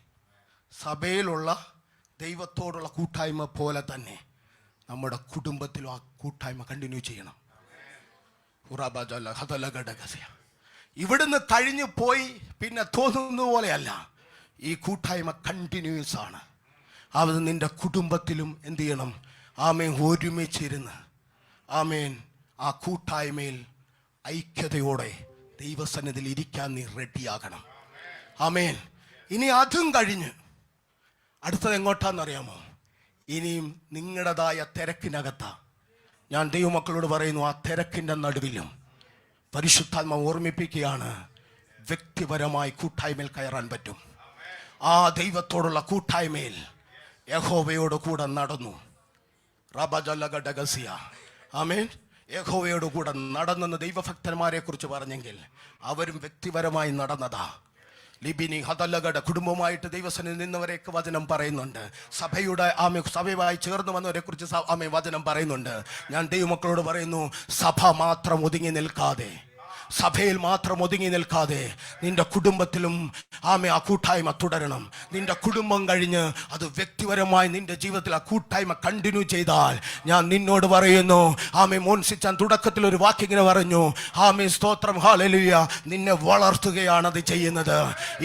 സഭയിലുള്ള ദൈവത്തോടുള്ള കൂട്ടായ്മ പോലെ തന്നെ നമ്മുടെ കുടുംബത്തിലും ആ കൂട്ടായ്മ കണ്ടിന്യൂ ചെയ്യണം. ഇവിടുന്ന് കഴിഞ്ഞു പോയി പിന്നെ തോന്നുന്ന പോലെയല്ല, ഈ കൂട്ടായ്മ കണ്ടിന്യൂസ് ആണ്. അത് നിന്റെ കുടുംബത്തിലും എന്ത് ചെയ്യണം? ആമേൻ. ഒരുമിച്ചിരുന്ന് ആമേൻ ആ കൂട്ടായ്മയിൽ ഐക്യതയോടെ ദൈവസന്നിധിയിൽ ഇരിക്കാൻ നീ റെഡിയാകണം. ആമേൻ. ഇനി അതും കഴിഞ്ഞ് അടുത്തത് എങ്ങോട്ടാന്നറിയാമോ? ഇനിയും നിങ്ങളുടേതായ തിരക്കിനകത്താ. ഞാൻ ദൈവമക്കളോട് പറയുന്നു, ആ തിരക്കിൻ്റെ നടുവിലും പരിശുദ്ധാത്മ ഓർമ്മിപ്പിക്കുകയാണ്, വ്യക്തിപരമായി കൂട്ടായ്മയിൽ കയറാൻ പറ്റും. ആ ദൈവത്തോടുള്ള കൂട്ടായ്മയിൽ യഹോവയോട് കൂടെ നടന്നു. ആമേൻ. യഹോവയോട് കൂടെ നടന്നെന്ന് ദൈവഭക്തന്മാരെ കുറിച്ച് പറഞ്ഞെങ്കിൽ അവരും വ്യക്തിപരമായി നടന്നതാ. ലിബിനി ഹദല്ലഗഡ കുടുംബമായിട്ട് ദൈവസന്നിധിയിൽ നിന്നവരെയൊക്കെ വചനം പറയുന്നുണ്ട്. സഭയുടെ സഭയുമായി ചേർന്ന് വന്നവരെ കുറിച്ച് വചനം പറയുന്നുണ്ട്. ഞാൻ ദൈവമക്കളോട് പറയുന്നു, സഭ മാത്രം ഒതുങ്ങി നിൽക്കാതെ സഭയിൽ മാത്രം ഒതുങ്ങി നിൽക്കാതെ നിന്റെ കുടുംബത്തിലും ആമേ ആ കൂട്ടായ്മ തുടരണം. നിന്റെ കുടുംബം കഴിഞ്ഞ് അത് വ്യക്തിപരമായി നിന്റെ ജീവിതത്തിൽ ആ കൂട്ടായ്മ കണ്ടിന്യൂ ചെയ്താൽ ഞാൻ നിന്നോട് പറയുന്നു, ആമേ മോൻസിച്ചാൻ തുടക്കത്തിൽ ഒരു വാക്കിങ്ങനെ പറഞ്ഞു, ആമേ സ്തോത്രം ഹല്ലേലൂയ, നിന്നെ വളർത്തുകയാണ് അത് ചെയ്യുന്നത്.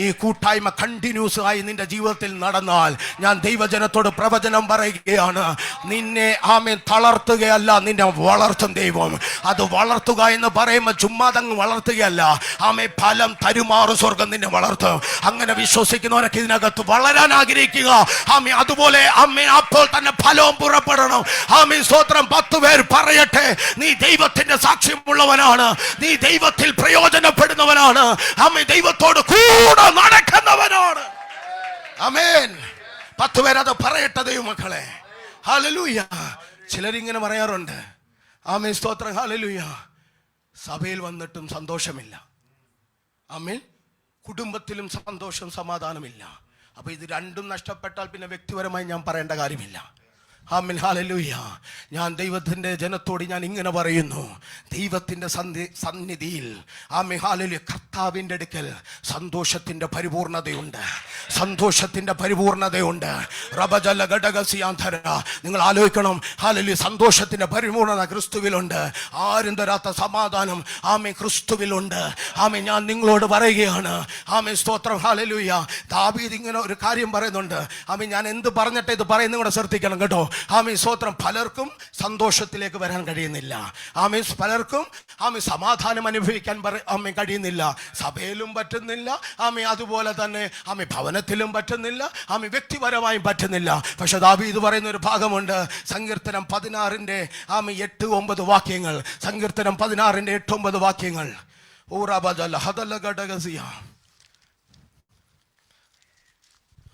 ഈ കൂട്ടായ്മ കണ്ടിന്യൂസ് ആയി നിന്റെ ജീവിതത്തിൽ നടന്നാൽ ഞാൻ ദൈവജനത്തോട് പ്രവചനം പറയുകയാണ്, നിന്നെ ആമേ തളർത്തുകയല്ല, നിന്നെ വളർത്തും ദൈവം. അത് വളർത്തുക എന്ന് പറയുമ്പോൾ ചുമ്മാതങ്ങ് വളർത്തുകയല്ല, ആമേ ഫലം തരുമാറു സ്വർഗം നിന്നെ വളർത്തും. അങ്ങനെ വിശ്വസിക്കുന്നവരൊക്കെ ഇതിനകത്ത് വളരാൻ ആഗ്രഹിക്കുക. ആമേ അതുപോലെ ആമേ അപ്പോൾ തന്നെ ഫലവും പുറപ്പെടണം. ആമേ സ്തോത്രം. 10 പേർ പറയട്ടെ, നീ ദൈവത്തിന്റെ സാക്ഷ്യമുള്ളവനാണ്, നീ ദൈവത്തിൽ പ്രയോജനപ്പെടുന്നവനാണ്, ആമേ ദൈവത്തോട് കൂടെ നടക്കുന്നവനാണ്. ആമേൻ. 10 പേരത് പറയട്ടെ ദൈവമക്കളെ. ഹല്ലേലൂയ. ചിലരിങ്ങനെ പറയാറുണ്ട്, ആമേൻ സ്തോത്രം ഹല്ലേലൂയ, സഭയിൽ വന്നിട്ടും സന്തോഷമില്ല, ആമേൻ കുടുംബത്തിലും സന്തോഷം സമാധാനമില്ല. അപ്പൊ ഇത് രണ്ടും നഷ്ടപ്പെട്ടാൽ പിന്നെ വ്യക്തിപരമായി ഞാൻ പറയേണ്ട കാര്യമില്ല. Amen hallelujah. ഞാൻ ദൈവത്തിന്റെ ജനത്തോട് ഞാൻ ഇങ്ങനെ പറയുന്നു, ദൈവത്തിന്റെ സന്നിധിയിൽ ആമേൻ ഹല്ലേലൂയ, കർത്താവിന്റെ അടുക്കൽ സന്തോഷത്തിന്റെ പരിപൂർണതയുണ്ട്, സന്തോഷത്തിന്റെ പരിപൂർണതയുണ്ട്. റബജല ഘടകസിയാന്തര. നിങ്ങൾ ആലോചിക്കണം, ഹല്ലേലൂയ, സന്തോഷത്തിന്റെ പരിപൂർണത ക്രിസ്തുവിലുണ്ട്. ആരും തരാത്ത സമാധാനം ആമേൻ ക്രിസ്തുവിലുണ്ട്. ആമേൻ ഞാൻ നിങ്ങളോട് പറയുകയാണ്, ആമേൻ സ്തോത്രം ഹല്ലേലൂയ. ദാവീദ് ഇങ്ങനെ ഒരു കാര്യം പറയുന്നുണ്ട്. ആമേൻ ഞാൻ എന്ത് പറഞ്ഞിട്ട് ഇത് പറയുന്നത് കൂടെ ശ്രദ്ധിക്കണം കേട്ടോ. ആമേൻ സ്തോത്രം. പലർക്കും സന്തോഷത്തിലേക്ക് വരാൻ കഴിയുന്നില്ല, ആമേൻ പലർക്കും ആമേൻ സമാധാനം അനുഭവിക്കാൻ ആമേൻ കഴിയുന്നില്ല, സഭയിലും പറ്റുന്നില്ല, ആമേൻ അതുപോലെ തന്നെ ആമേൻ ഭവനത്തിലും പറ്റുന്നില്ല, ആമേൻ വ്യക്തിപരമായും പറ്റുന്നില്ല. പക്ഷെ ദാവീദ് പറയുന്ന ഒരു ഭാഗമുണ്ട്, സങ്കീർത്തനം 16 ആമേൻ 8-9 വാക്യങ്ങൾ. സങ്കീർത്തനം 16 8-9 വാക്യങ്ങൾ. ഊറാബജല ഹദല ഘടകസിയ.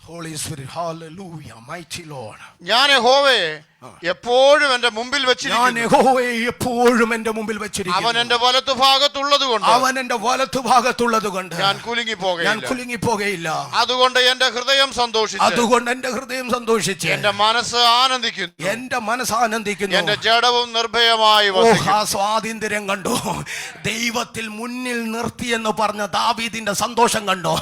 Holy Spirit, hallelujah, mighty Lord. ഞാൻ യഹോവയെ എപ്പോഴും എന്റെ മുമ്പിൽ വെച്ചിരിക്കുന്നു. അവൻ എന്റെ വലത്തുഭാഗത്തുള്ളത് കൊണ്ട് ഞാൻ കുലുങ്ങിപ്പോകയില്ല. അതുകൊണ്ട് എന്റെ ഹൃദയം സന്തോഷിച്ചു, എന്റെ മനസ്സ് ആനന്ദിക്കുന്നു, എന്റെ ജഡവും നിർഭയമായി വസിക്കും. സ്വാതന്ത്ര്യം കണ്ടോ? ദൈവത്തിൽ മുന്നിൽ നിർത്തി എന്ന് പറഞ്ഞ ദാവീദിന്റെ സന്തോഷം കണ്ടോ?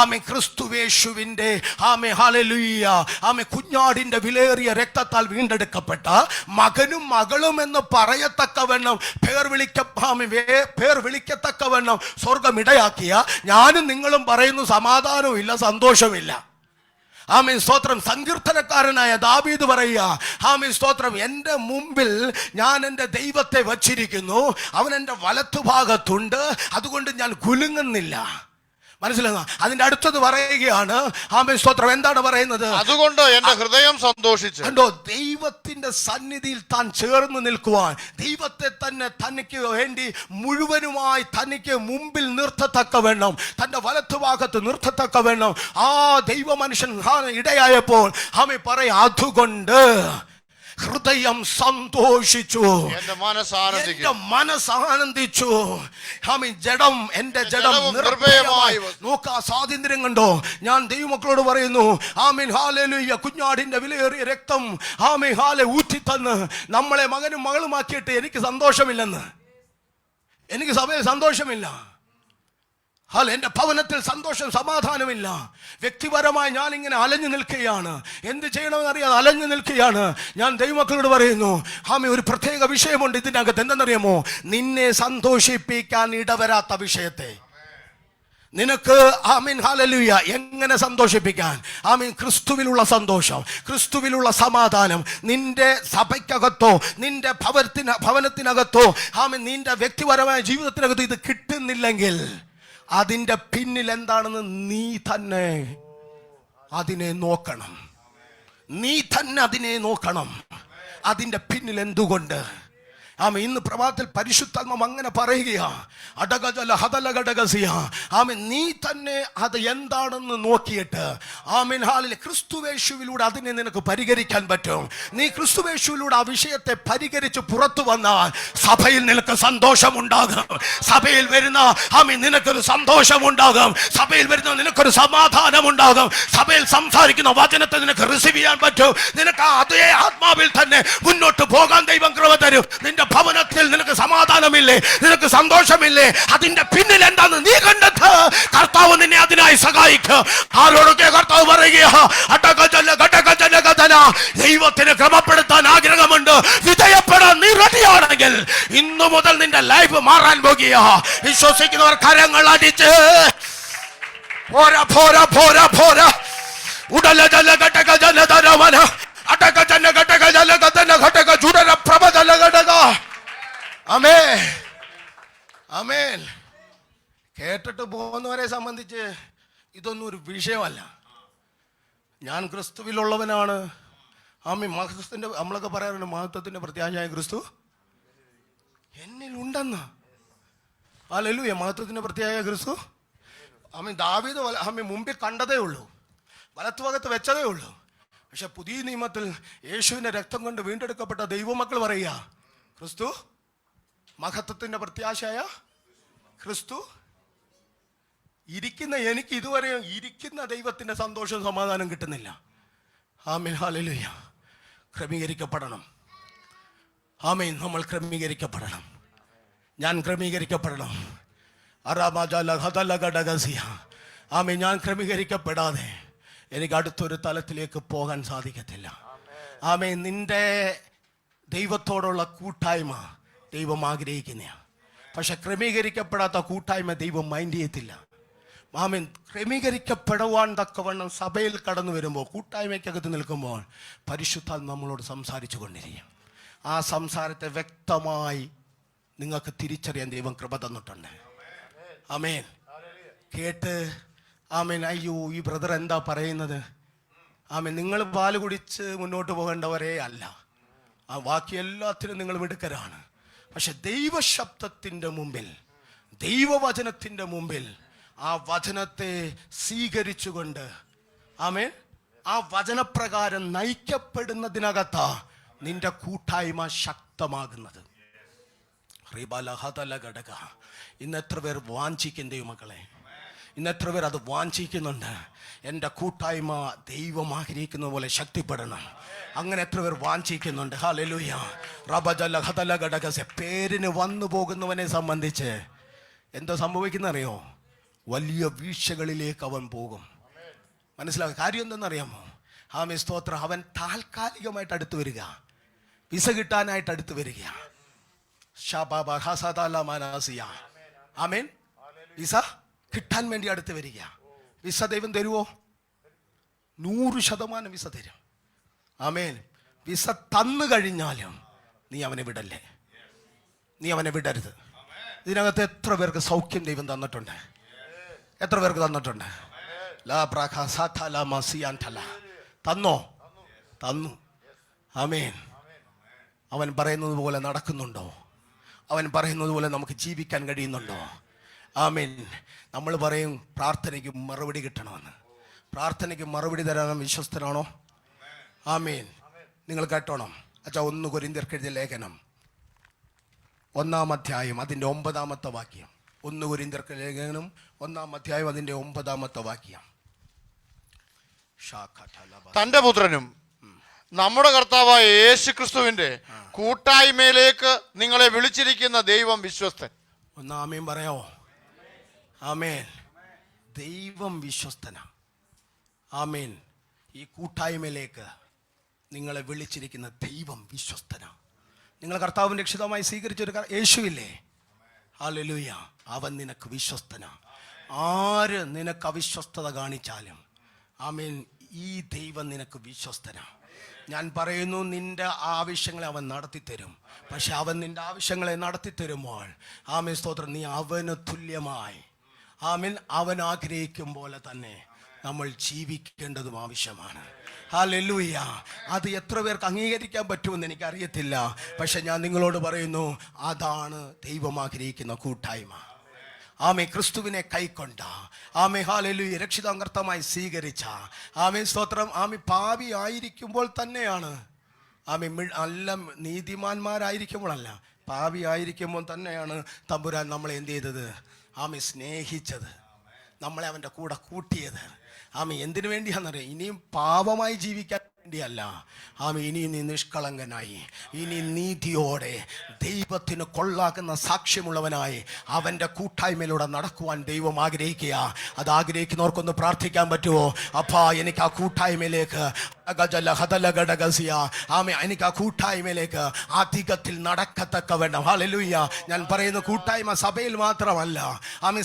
ആമേ ക്രിസ്തുവേശുവിന്റെ ആമേ ഹല്ലേലൂയ, ആമേ കുഞ്ഞാടിന്റെ വിലയേറിയ രക്തത്താൽ വീണ്ടെടുക്കപ്പെട്ട മകനും മകളും എന്ന് പറയത്തക്കവണ്ണം പേർ വിളിക്കത്തക്കവണ്ണം സ്വർഗം ഇടയാക്കിയ ഞാനും നിങ്ങളും പറയുന്നു, സമാധാനവും ഇല്ല, സന്തോഷമില്ല. ആമേൻ സ്തോത്രം. സങ്കീർത്തനക്കാരനായ ദാവീദ് പറയുക, ആമേൻ സ്തോത്രം, എൻ്റെ മുമ്പിൽ ഞാൻ എൻ്റെ ദൈവത്തെ വച്ചിരിക്കുന്നു, അവൻ എൻ്റെ വലത്തുഭാഗത്തുണ്ട്, അതുകൊണ്ട് ഞാൻ കുലുങ്ങുന്നില്ല. മനസ്സിലാകുക? അതിന്റെ അടുത്തത് പറയുകയാണ്, ആമേൻ സ്തോത്രം. എന്താണ് പറയുന്നത്? അതുകൊണ്ട് എന്റെ ഹൃദയം സന്തോഷിച്ചു. കണ്ടോ? ദൈവത്തിന്റെ സന്നിധിയിൽ താൻ ചേർന്ന് നിൽക്കുവാൻ, ദൈവത്തെ തന്നെ തനിക്ക് വേണ്ടി മുഴുവനുമായി തനിക്ക് മുമ്പിൽ നിർത്തത്തക്കവണ്ണം, തന്റെ വലത്തുഭാഗത്ത് നിർത്തത്തക്കവണ്ണം ആ ദൈവ മനുഷ്യൻ ഇടയായപ്പോൾ ആമേൻ പറയാ, അതുകൊണ്ട് ഹൃദയം സന്തോഷിച്ചു, എന്റെ മനസ്സാനന്ദിച്ചു. എന്റെ ജഡം നിർഭയമായി. നോക്കാ സ്വാതന്ത്ര്യം കണ്ടോ? ഞാൻ ദൈവമക്കളോട് പറയുന്നു, ആമേൻ ഹല്ലേലൂയ, കുഞ്ഞാടിന്റെ വിലയേറിയ രക്തം ആമേൻ ഹാലെ ഊറ്റിത്തന്ന് നമ്മളെ മകനും മകളുമാക്കിയിട്ട് എനിക്ക് സന്തോഷമില്ലെന്ന്, എനിക്ക് സഭയിൽ സന്തോഷമില്ല, എന്റെ ഭവനത്തിൽ സന്തോഷം സമാധാനമില്ല, വ്യക്തിപരമായി ഞാൻ ഇങ്ങനെ അലഞ്ഞു നിൽക്കുകയാണ്, എന്ത് ചെയ്യണമെന്ന് അറിയാതെ അലഞ്ഞു നിൽക്കുകയാണ്. ഞാൻ ദൈവമക്കളോട് പറയുന്നു, ആമേ ഒരു പ്രത്യേക വിഷയമുണ്ട് ഇതിനകത്ത്. എന്തെന്നറിയാമോ? നിന്നെ സന്തോഷിപ്പിക്കാൻ ഇടവരാത്ത വിഷയത്തെ നിനക്ക് ആമീൻ ഹല്ലേലൂയ എങ്ങനെ സന്തോഷിപ്പിക്കാൻ? ആമീൻ ക്രിസ്തുവിലുള്ള സന്തോഷം, ക്രിസ്തുവിലുള്ള സമാധാനം നിന്റെ സഭയ്ക്കകത്തോ നിന്റെ ഭവനത്തിനകത്തോ ആമീൻ നിന്റെ വ്യക്തിപരമായ ജീവിതത്തിനകത്തോ ഇത് കിട്ടുന്നില്ലെങ്കിൽ അതിൻ്റെ പിന്നിൽ എന്താണെന്ന് നീ തന്നെ അതിനെ നോക്കണം. നീ തന്നെ അതിനെ നോക്കണം. അതിൻ്റെ പിന്നിൽ എന്തുകൊണ്ട്? ആമേ ഇന്ന് പ്രഭാതത്തിൽ പരിശുദ്ധാത്മാവ് അങ്ങനെ പറയുകയാ, അടകജല ഹദലഘടകസിയ. ആമേ നീ തന്നെ അത് എന്താണെന്ന് നോക്കിയിട്ട് ആമേൻ ഹാലിലെ ക്രിസ്തുവേശുവിലൂടെ അതിനെ നിനക്ക് പരിഹരിക്കാൻ പറ്റും. നീ ക്രിസ്തുവേശുവിലൂടെ ആ വിഷയത്തെ പരിഹരിച്ച് പുറത്തു വന്നാൽ സഭയിൽ നിനക്ക് സന്തോഷമുണ്ടാകും. സഭയിൽ വരുന്ന ആമേൻ നിനക്കൊരു സന്തോഷമുണ്ടാകും. സഭയിൽ വരുന്ന നിനക്കൊരു സമാധാനമുണ്ടാകും. സഭയിൽ സംസാരിക്കുന്ന വചനത്തെ നിനക്ക് റിസീവ് ചെയ്യാൻ പറ്റും. നിനക്ക് അതേ ആത്മാവിൽ തന്നെ മുന്നോട്ട് പോകാൻ ദൈവം കൃപ തരും. നിന്റെ ഭവനത്തിൽ നിനക്ക് സമാധാനമില്ലേ, നിനക്ക് സന്തോഷമില്ലേ, അതിന്റെ പിന്നിൽ എന്താന്ന് നീ കണ്ടെത്ത്. കർത്താവ് നിന്നെ അതിനായി സഹായിക്കും. ആരോടൊക്കെ കർത്താവ് പറയുക, ദൈവത്തിന് ക്രമപ്പെടുത്താൻ ആഗ്രഹമുണ്ട്, വിധേയപ്പെടാൻ നീ റെഡിയാണെങ്കിൽ ഇന്നു മുതൽ നിന്റെ ലൈഫ് മാറാൻ പോകുക. വിശ്വസിക്കുന്നവർ കരങ്ങൾ അടിച്ച് പോരാ പോരാ പോരാ പോരാ ഉടല ജല ഘടക ജലധരവന അടക ജന ഘടക ജല ഗതന ഘടക ജുഡര പ്രഭ ജല ഘടക. ആമേൻ ആമേൻ. കേട്ടിട്ട് പോകുന്നവരെ സംബന്ധിച്ച് ഇതൊന്നും ഒരു വിഷയമല്ല. ഞാൻ ക്രിസ്തുവിലുള്ളവനാണ്. ആമീൻ. മഹത്വത്തിന്റെ നമ്മളൊക്കെ പറയാറുണ്ട്, മഹത്വത്തിന്റെ പ്രത്യാശയായ ക്രിസ്തു എന്നിൽ ഉണ്ടെന്ന്. ഹല്ലേലൂയ. മഹത്വത്തിന്റെ പ്രത്യാശയായ ക്രിസ്തു. ആമീൻ. ദാവീദ് ആമീൻ മുമ്പിൽ കണ്ടതേ ഉള്ളൂ, വലത്തുഭാഗത്ത് വെച്ചതേ ഉള്ളൂ. പക്ഷെ പുതിയ നിയമത്തിൽ യേശുവിന്റെ രക്തം കൊണ്ട് വീണ്ടെടുക്കപ്പെട്ട ദൈവമക്കൾ പറയുക, ക്രിസ്തു മഹത്വത്തിന്റെ പ്രത്യാശയായ ക്രിസ്തു. ഇരിക്കുന്ന എനിക്ക് ഇതുവരെ ഇരിക്കുന്ന ദൈവത്തിന്റെ സന്തോഷവും സമാധാനം കിട്ടുന്നില്ല. ആമേൻ. ഹല്ലേലൂയ. ക്രമീകരിക്കപ്പെടണം. ആമേൻ. നമ്മൾ ക്രമീകരിക്കപ്പെടണം. ഞാൻ ക്രമീകരിക്കപ്പെടണം. ആമേൻ. ഞാൻ ക്രമീകരിക്കപ്പെടാതെ എനിക്ക് അടുത്തൊരു തലത്തിലേക്ക് പോകാൻ സാധിക്കത്തില്ല. ആമേൻ. നിന്റെ ദൈവത്തോടുള്ള കൂട്ടായ്മ ദൈവം ആഗ്രഹിക്കുന്നതാണ്. പക്ഷെ ക്രമീകരിക്കപ്പെടാത്ത കൂട്ടായ്മ ദൈവം മൈൻഡ് ചെയ്യത്തില്ല. ആമേൻ. ക്രമീകരിക്കപ്പെടുവാൻ തക്കവണ്ണം സഭയിൽ കടന്നു വരുമ്പോൾ, കൂട്ടായ്മയ്ക്കകത്ത് നിൽക്കുമ്പോൾ പരിശുദ്ധാത്മാവ് നമ്മളോട് സംസാരിച്ചു കൊണ്ടിരിക്കും. ആ സംസാരത്തെ വ്യക്തമായി നിങ്ങൾക്ക് തിരിച്ചറിയാൻ ദൈവം കൃപ തന്നിട്ടുണ്ട്. ആമേൻ. കേട്ട് ആമേൻ, അയ്യോ ഈ ബ്രദർ എന്താ പറയുന്നത്, ആമേൻ. നിങ്ങൾ പാല് കുടിച്ച് മുന്നോട്ട് പോകേണ്ടവരേ അല്ല. ആ ബാക്കി എല്ലാത്തിനും നിങ്ങൾ മിടുക്കരാണ്. പക്ഷെ ദൈവശബ്ദത്തിൻ്റെ മുമ്പിൽ, ദൈവവചനത്തിൻ്റെ മുമ്പിൽ ആ വചനത്തെ സ്വീകരിച്ചുകൊണ്ട് ആമേൻ ആ വചനപ്രകാരം നയിക്കപ്പെടുന്നതിനകത്താ നിന്റെ കൂട്ടായ്മ ശക്തമാകുന്നത്. ഇന്ന് എത്ര പേർ വാഞ്ചിക്കും ദൈവമക്കളെ, ഇന്ന് എത്ര പേർ അത് വാഞ്ചിക്കുന്നുണ്ട്. എൻ്റെ കൂട്ടായ്മ ദൈവം ആഗ്രഹിക്കുന്ന പോലെ ശക്തിപ്പെടണം. അങ്ങനെ എത്ര പേർ വാഞ്ചിക്കുന്നുണ്ട്. ഹല്ലേലൂയ. റബജല ഹതല ഘടകസെ. പേരിന് വന്നു പോകുന്നവനെ സംബന്ധിച്ച് എന്താ സംഭവിക്കുന്നറിയോ? വലിയ വീഴ്ചകളിലേക്ക് അവൻ പോകും. മനസ്സിലാവും. കാര്യം എന്തെന്നറിയാമോ? ആമേൻ. സ്തോത്രം. അവൻ താൽക്കാലികമായിട്ട് അടുത്ത് വരിക, വിസ കിട്ടാനായിട്ട് അടുത്ത് വരിക. ആമേൻ. വിസ കിട്ടാൻ വേണ്ടി അടുത്ത് വരിക. വിസ ദൈവം തരുവോ? 100% വിസ തരും. ആമേൻ. വിസ തന്നു കഴിഞ്ഞാലും നീ അവനെ വിടല്ലേ, നീ അവനെ വിടരുത്. ഇതിനകത്ത് എത്ര പേർക്ക് സൗഖ്യം ദൈവം തന്നിട്ടുണ്ട്, എത്ര പേർക്ക് തന്നിട്ടുണ്ട്? തന്നോ? തന്നു. ആമേൻ. അവൻ പറയുന്നത് പോലെ നടക്കുന്നുണ്ടോ? അവൻ പറയുന്നത് പോലെ നമുക്ക് ജീവിക്കാൻ കഴിയുന്നുണ്ടോ? ആമേൻ. നമ്മൾ പറയും പ്രാർത്ഥനയ്ക്ക് മറുപടി കിട്ടണമെന്ന്. പ്രാർത്ഥനയ്ക്ക് മറുപടി തരാൻ വിശ്വസ്തനാണോ? ആമേൻ. നിങ്ങൾ കേട്ടോണം. അച്ഛാ, 1 കൊരിന്ത്യർക്ക് എഴുതിയ ലേഖനം 1-ാം അധ്യായം അതിൻ്റെ 9-ാമത്തെ വാക്യം. 1 കൊരിന്ത്യർക്ക് ലേഖനം 1-ാം അധ്യായം അതിൻ്റെ 9-ാമത്തെ വാക്യം. തന്റെ പുത്രനും നമ്മുടെ കർത്താവായ യേശു ക്രിസ്തുവിന്റെ കൂട്ടായ്മയിലേക്ക് നിങ്ങളെ വിളിച്ചിരിക്കുന്ന ദൈവം വിശ്വസ്തൻ. ഒന്ന് ആമേൻ പറയാമോ? ആമേൻ. ദൈവം വിശ്വസ്തന. ആമേൻ. ഈ കൂട്ടായ്മയിലേക്ക് നിങ്ങളെ വിളിച്ചിരിക്കുന്ന ദൈവം വിശ്വസ്തന. നിങ്ങൾ കർത്താവിൻ്റെ രക്ഷിതമായി സ്വീകരിച്ചൊരു യേശുവില്ലേ? ഹല്ലേലൂയ. അവൻ നിനക്ക് വിശ്വസ്തന. ആര് നിനക്ക് അവിശ്വസ്തത കാണിച്ചാലും ആമേൻ, ഈ ദൈവം നിനക്ക് വിശ്വസ്തന. ഞാൻ പറയുന്നു, നിന്റെ ആവശ്യങ്ങളെ അവൻ നടത്തിത്തരും. പക്ഷെ അവൻ നിന്റെ ആവശ്യങ്ങളെ നടത്തിത്തരുമ്പോൾ ആമേൻ സ്തോത്രം, നീ അവന് തുല്യമായി ആമേൻ അവൻ ആഗ്രഹിക്കും പോലെ തന്നെ നമ്മൾ ജീവിക്കേണ്ടതും ആവശ്യമാണ്. ഹല്ലേലൂയ. അത് എത്ര പേർക്ക് അംഗീകരിക്കാൻ പറ്റുമെന്ന് എനിക്കറിയത്തില്ല. പക്ഷെ ഞാൻ നിങ്ങളോട് പറയുന്നു, അതാണ് ദൈവം ആഗ്രഹിക്കുന്ന കൂട്ടായ്മ. ആമേ ക്രിസ്തുവിനെ കൈക്കൊണ്ട, ആമേ ഹല്ലേലൂയ രക്ഷിതാംഗർത്തമായി സ്വീകരിച്ച, ആമേ സ്തോത്രം, ആമേ പാപി ആയിരിക്കുമ്പോൾ തന്നെയാണ്, ആമേ നല്ല നീതിമാന്മാരായിരിക്കുമ്പോഴല്ല, പാപി ആയിരിക്കുമ്പോൾ തന്നെയാണ് തമ്പുരാൻ നമ്മളെ എന്ത് ചെയ്തത്? ആമേ സ്നേഹിച്ചത്, നമ്മളെ അവൻ്റെ കൂടെ കൂട്ടിയത്. ആമേ എന്തിനു വേണ്ടിയാണെന്നറിയാം? ഇനിയും പാപമായി ജീവിക്കാൻ വേണ്ടിയല്ല. ആമീൻ. ഇനി നീ നിഷ്കളങ്കനായി, ഇനി നീതിയോടെ ദൈവത്തിന് കൊള്ളാക്കുന്ന സാക്ഷ്യമുള്ളവനായി അവൻ്റെ കൂട്ടായ്മയിലൂടെ നടക്കുവാൻ ദൈവം ആഗ്രഹിക്കുക. അത് ആഗ്രഹിക്കുന്നവർക്കൊന്ന് പ്രാർത്ഥിക്കാൻ പറ്റുമോ? അപ്പാ, എനിക്ക് ആ കൂട്ടായ്മയിലേക്ക് എനിക്ക് ആ കൂട്ടായ്മയിലേക്ക് അധികത്തിൽ നടക്കത്തക്ക വേണം. ഹല്ലേലൂയ. ഞാൻ പറയുന്ന കൂട്ടായ്മ സഭയിൽ മാത്രമല്ല.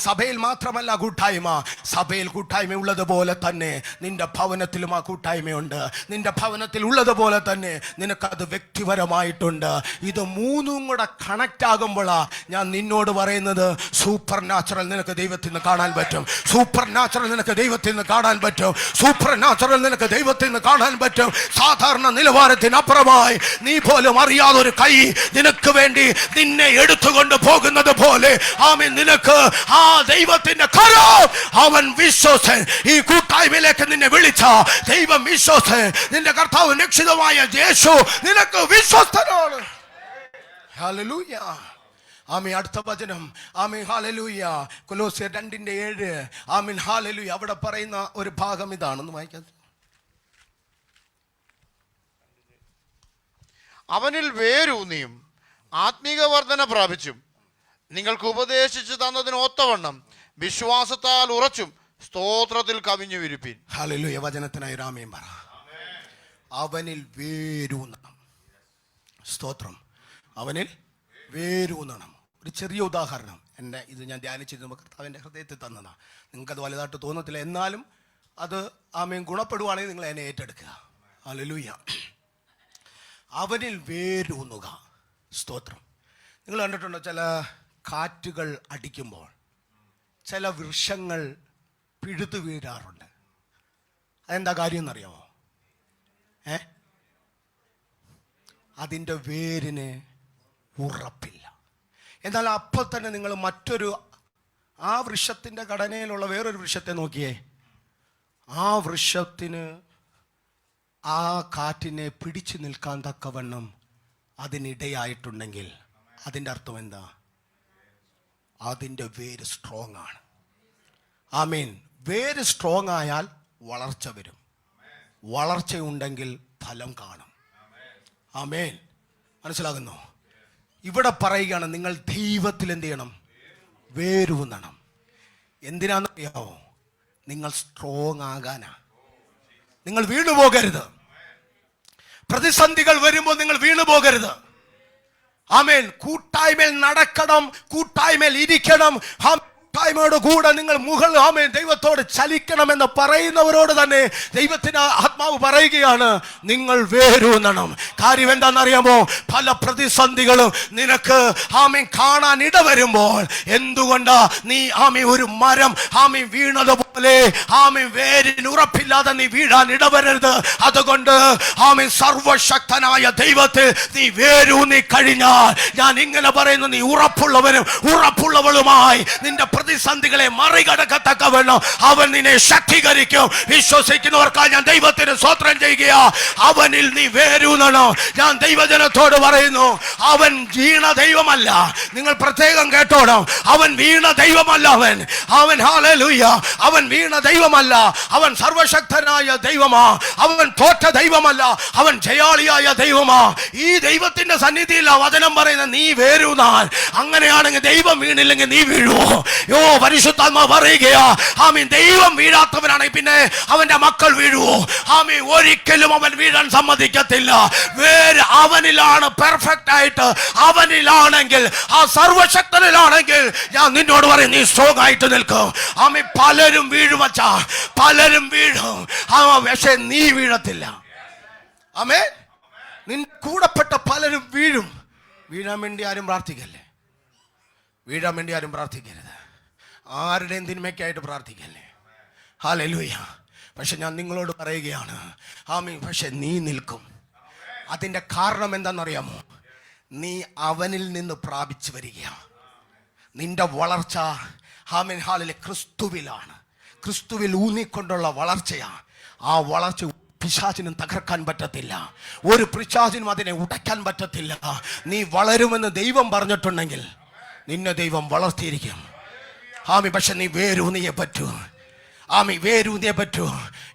സഭയിൽ മാത്രമല്ല കൂട്ടായ്മ. സഭയിൽ കൂട്ടായ്മ ഉള്ളതുപോലെ തന്നെ നിന്റെ ഭവനത്തിലും ആ കൂട്ടായ്മയുണ്ട്. നിന്റെ ഭവനത്തിൽ ഉള്ളതുപോലെ തന്നെ നിനക്കത് വ്യക്തിപരമായിട്ടുണ്ട്. ഇത് മൂന്നും കൂടെ കണക്റ്റ് ആകുമ്പോഴാ ഞാൻ നിന്നോട് പറയുന്നത്, സൂപ്പർ നാച്ചുറൽ നിനക്ക് ദൈവത്തിൽ നിന്ന് കാണാൻ പറ്റും. സൂപ്പർ നാച്ചുറൽ നിനക്ക് ദൈവത്തിൽ നിന്ന് കാണാൻ പറ്റും. സൂപ്പർ നാച്ചുറൽ നിനക്ക് ദൈവത്തിൽ നിന്ന് കാണാൻ പറ്റും. സാധാരണ നിലവാരത്തിനപ്പുറമായി നീ പോലും അറിയാതെ ഒരു കൈ നിനക്ക് വേണ്ടി നിന്നെ എടുത്തുകൊണ്ട് പോകുന്നത് പോലെ ആമേൻ, നിനക്ക് ആ ദൈവത്തിന്റെ കരം, അവൻ വിശ്വസൻ. ഈ കൂട്ടായ്മയിലേക്ക് നിന്നെ വിളിച്ച ദൈവം വിശ്വസൻ. നിന്റെ കർത്താവ് രക്ഷിതമായ യേശു നിനക്ക് വിശ്വസ്തനാണ്. ഹല്ലേലൂയ. ആമീൻ. അടുത്ത വചനം. ആമീൻ. ഹല്ലേലൂയ. കൊലോസ്യർ 2:7. ആമീൻ. ഹല്ലേലൂയ. അവിടെ പറയുന്ന ഒരു ഭാഗം ഇതാണെന്ന് വായിക്കാം. അവനിൽ വേരൂന്നിയും ആത്മീക വർധന പ്രാപിച്ചും നിങ്ങൾക്ക് ഉപദേശിച്ചു തന്നതിന് ഒത്തവണ്ണം വിശ്വാസത്താൽ ഉറച്ചും സ്തോത്രത്തിൽ കവിഞ്ഞു വിരിപ്പിൻ. ഹല്ലേലൂയ. വചനത്തിനായി ആമേൻ പറ. അവനിൽ വേരൂന്നണം. സ്തോത്രം. അവനിൽ വേരൂന്നണം. ഒരു ചെറിയ ഉദാഹരണം, ഇത് ഞാൻ ധ്യാനിച്ചിരുന്ന കർത്താവിൻ്റെ ഹൃദയത്തിൽ തന്നതാണ്. നിങ്ങൾക്കത് വലുതായിട്ട് തോന്നത്തില്ല, എന്നാലും അത് ആമേൻ ഗുണപ്പെടുവാണെങ്കിൽ നിങ്ങൾ എന്നെ ഏറ്റെടുക്കുക. ഹല്ലേലൂയ. അവനിൽ വേരൂന്നുക. സ്തോത്രം. നിങ്ങൾ കണ്ടിട്ടുണ്ടോ, ചില കാറ്റുകൾ അടിക്കുമ്പോൾ ചില വൃക്ഷങ്ങൾ പിഴുതു വീഴാറുണ്ട്. അതെന്താ കാര്യം എന്നറിയാമോ? അതിൻ്റെ വേരിന് ഉറപ്പില്ല. എന്നാൽ അപ്പോൾ തന്നെ നിങ്ങൾ മറ്റൊരു ആ വൃക്ഷത്തിൻ്റെ ഘടനയിലുള്ള വേറൊരു വൃക്ഷത്തെ നോക്കിയേ. ആ വൃക്ഷത്തിന് ആ കാറ്റിനെ പിടിച്ചു നിൽക്കാൻ തക്കവണ്ണം അതിനിടയായിട്ടുണ്ടെങ്കിൽ അതിൻ്റെ അർത്ഥം എന്താ? അതിൻ്റെ വേര് സ്ട്രോങ് ആണ്. ആമേൻ. വേര് സ്ട്രോങ് ആയാൽ വളർച്ച വരും. വളർച്ചയുണ്ടെങ്കിൽ ഫലം കാണും. ആമേൻ. മനസ്സിലാകുന്നോ? ഇവിടെ പറയുകയാണ്, നിങ്ങൾ ദൈവത്തിൽ എന്ത് ചെയ്യണം? വേരൂന്നണം. എന്തിനാണെന്നറിയാമോ? നിങ്ങൾ സ്ട്രോങ് ആകാനാ. നിങ്ങൾ വീണു പോകരുത്. പ്രതിസന്ധികൾ വരുമ്പോൾ നിങ്ങൾ വീണു പോകരുത്. ആമേൻ. കൂട്ടായ്മയിൽ നടക്കണം, കൂട്ടായ്മയിൽ ഇരിക്കണം. കൂട്ടായ്മയോട് കൂടെ നിങ്ങൾ ആമേൻ ദൈവത്തോട് ചലിക്കണമെന്ന് പറയുന്നവരോട് തന്നെ ദൈവത്തിന് ആത്മാവ് പറയുകയാണ്, നിങ്ങൾ വേരൂന്നണം. കാര്യം എന്താണെന്നറിയാമോ? പല പ്രതിസന്ധികളും നിനക്ക് ആമേൻ കാണാൻ ഇടവരുമ്പോൾ എന്തുകൊണ്ടാ നീ ആമേൻ ഒരു മരം ആമേൻ വീണതുപോലെ ആമേൻ വേരിന് ഉറപ്പില്ലാതെ നീ വീഴാൻ ഇടവരരുത്. അതുകൊണ്ട് ആമേൻ സർവശക്തനായ ദൈവത്തിൽ നീ വേരൂന്നി കഴിഞ്ഞാൽ ഞാൻ ഇങ്ങനെ പറയുന്നു, നീ ഉറപ്പുള്ളവളുമായി നിന്റെ പ്രതിസന്ധികളെ മറികടക്കത്തക്കവണ്ണം അവൻ നിന്നെ ശക്തീകരിക്കും. വിശ്വസിക്കുന്നവർക്കായി ഞാൻ ദൈവത്തിന് സ്തോത്രം ചെയ്യുക. അവനിൽ നീ വേരൂന്നണം. ഞാൻ ദൈവജനത്തോട് പറയുന്നു, അവൻ വീണ ദൈവമല്ല. നിങ്ങൾ പ്രത്യേകം കേട്ടോണം, അവൻ വീണ ദൈവമല്ല. അവൻ ഹല്ലേലൂയ. അവൻ വീണ ദൈവമല്ല. അവൻ സർവശക്തനായ ദൈവമാ. അവൻ തോറ്റ ദൈവമല്ല. അവൻ ജയാളിയായ ദൈവമാ. ഈ ദൈവത്തിന്റെ സന്നിധിയിൽ വചനം പറയുന്ന നീ വേരൂന്നാൽ, അങ്ങനെയാണെങ്കിൽ ദൈവം വീണില്ലെങ്കിൽ നീ വീഴുവോ? പരിശുദ്ധാത്മാവ് പറയുകയാ, ആമീൻ. ദൈവം വീഴാത്തവനാണെങ്കിൽ പിന്നെ അവന്റെ മക്കൾ വീഴുവോ? ആമീൻ. ഒരിക്കലും അവൻ വീഴാൻ സമ്മതിക്കത്തില്ല. വേറെ അവനിലാണ് പെർഫെക്റ്റ് ആയിട്ട്. അവനിലാണെങ്കിൽ, ആ സർവശക്തനിലാണെങ്കിൽ ഞാൻ നിന്നോട് പറയും, നീ സ്ട്രോങ് ആയിട്ട് നിൽക്കും. ആമീൻ. പലരും വീഴുമച്ചാ, പലരും വീഴും. പക്ഷെ നീ വീഴത്തില്ല. ആമേൻ. നിൻ കൂടപ്പെട്ട പലരും വീഴും. വീഴാൻ വേണ്ടി ആരും പ്രാർത്ഥിക്കല്ലേ. വീഴാൻ വേണ്ടി ആരും പ്രാർത്ഥിക്കരുത്. ആരുടെയും തിന്മയ്ക്കായിട്ട് പ്രാർത്ഥിക്കല്ലേ. ഹല്ലേലൂയ. പക്ഷെ ഞാൻ നിങ്ങളോട് പറയുകയാണ്, ആമീൻ. പക്ഷെ നീ നിൽക്കും. അതിൻ്റെ കാരണം എന്താണെന്നറിയാമോ? നീ അവനിൽ നിന്ന് പ്രാപിച്ചു വരിക. നിന്റെ വളർച്ച ആമീൻ ഹാലിലെ ക്രിസ്തുവിലാണ്. ക്രിസ്തുവിൽ ഊന്നിക്കൊണ്ടുള്ള വളർച്ചയാണ്. ആ വളർച്ച പിശാചിനും തകർക്കാൻ പറ്റത്തില്ല. ഒരു പിശാചിനും അതിനെ ഉടയ്ക്കാൻ പറ്റത്തില്ല. നീ വളരുമെന്ന് ദൈവം പറഞ്ഞിട്ടുണ്ടെങ്കിൽ നിന്നെ ദൈവം വളർത്തിയിരിക്കും. ആമി. പക്ഷെ നീ വേരൂന്നിയേ പറ്റൂ. ആമി. വേരൂന്നിയേ പറ്റൂ.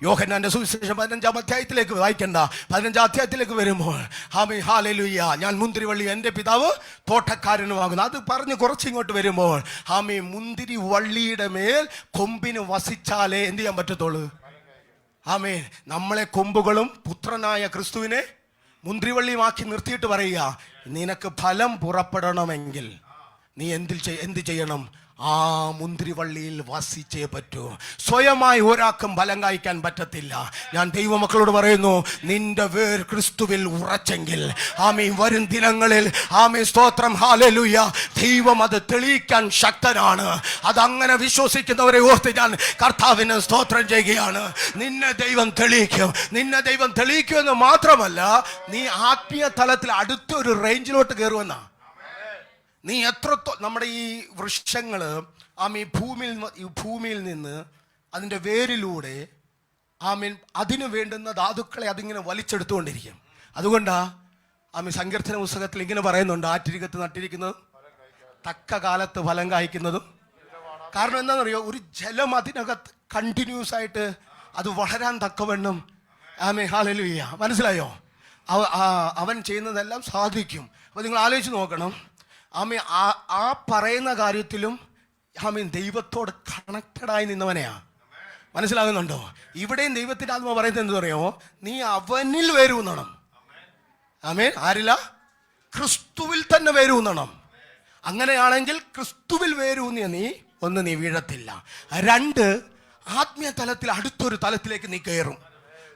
യോഹന്നാന്റെ സുവിശേഷം 15-ാം അധ്യായത്തിലേക്ക് വായിക്കണ്ട, 15-ാം അധ്യായത്തിലേക്ക് വരുമ്പോൾ ആമേൻ ഹല്ലേലൂയ, ഞാൻ മുന്തിരിവള്ളി എൻ്റെ പിതാവ് തോട്ടക്കാരനുമാകുന്നു. അത് പറഞ്ഞ് കുറച്ചിങ്ങോട്ട് വരുമ്പോൾ ആമേൻ മുന്തിരി വള്ളിയുടെ മേൽ കൊമ്പിന് വസിച്ചാലേ എന്ത് ചെയ്യാൻ പറ്റത്തുള്ളൂ. ആമേൻ നമ്മളെ കൊമ്പുകളും പുത്രനായ ക്രിസ്തുവിനെ മുന്തിരിവള്ളിയുമാക്കി നിർത്തിയിട്ട് പറയുക, നിനക്ക് ഫലം പുറപ്പെടണമെങ്കിൽ നീ എന്ത് ചെയ്യണം? ആ മുന്തിരിവള്ളിയിൽ വസിച്ചേ പറ്റൂ. സ്വയമായി ഒരാൾക്കും ഫലം കായ്ക്കാൻ പറ്റത്തില്ല. ഞാൻ ദൈവമക്കളോട് പറയുന്നു, നിന്റെ വേർ ക്രിസ്തുവിൽ ഉറച്ചെങ്കിൽ ആമേൻ വരും ദിനങ്ങളിൽ ആമേൻ സ്തോത്രം ഹല്ലേലൂയ, ദൈവം അത് തെളിയിക്കാൻ ശക്തനാണ്. അതങ്ങനെ വിശ്വസിക്കുന്നവരെ ഓർത്ത് ഞാൻ കർത്താവിന് സ്തോത്രം ചെയ്യുകയാണ്. നിന്നെ ദൈവം തെളിയിക്കും. നിന്നെ ദൈവം തെളിയിക്കുമെന്ന് മാത്രമല്ല, നീ ആത്മീയ തലത്തിൽ അടുത്തൊരു റേഞ്ചിലോട്ട് കയറുമെന്നാ. നീ നമ്മുടെ ഈ വൃക്ഷങ്ങൾ ആമീൻ ഭൂമിയിൽ നിന്ന് അതിൻ്റെ വേരിലൂടെ ആമീൻ അതിന് വേണ്ടുന്ന ധാതുക്കളെ അതിങ്ങനെ വലിച്ചെടുത്തുകൊണ്ടിരിക്കും. അതുകൊണ്ടാ ആമീൻ സങ്കീർത്തന പുസ്തകത്തിൽ ഇങ്ങനെ പറയുന്നുണ്ട്, ആറ്റിരികത്ത് നട്ടിരിക്കുന്നതും തക്ക കാലത്ത് ഫലം കായ്ക്കുന്നതും. കാരണം എന്താണെന്നറിയോ? ഒരു ജലം അതിനകത്ത് കണ്ടിന്യൂസ് ആയിട്ട് അത് വളരാൻ തക്കവണ്ണം ആമീൻ ഹല്ലേലൂയ, മനസ്സിലായോ? അവൻ ചെയ്യുന്നതെല്ലാം സാധിക്കും. അപ്പോൾ നിങ്ങൾ ആലോചിച്ച് നോക്കണം, ആമീൻ ആ പറയുന്ന കാര്യത്തിലും ആമീൻ ദൈവത്തോട് കണക്റ്റഡായി നിന്നവനെയാ. മനസ്സിലാകുന്നുണ്ടോ? ഇവിടെയും ദൈവത്തിൻ്റെ ആത്മ പറയുന്നത് എന്ത് പറയുമോ? നീ അവനിൽ വേരൂന്നണം. ആമീൻ. ആരില്ല? ക്രിസ്തുവിൽ തന്നെ വേരൂന്നണം. അങ്ങനെയാണെങ്കിൽ ക്രിസ്തുവിൽ വേരൂന്നിയ നീ വീഴത്തില്ല. 2, ആത്മീയ തലത്തിൽ അടുത്തൊരു തലത്തിലേക്ക് നീ കയറും.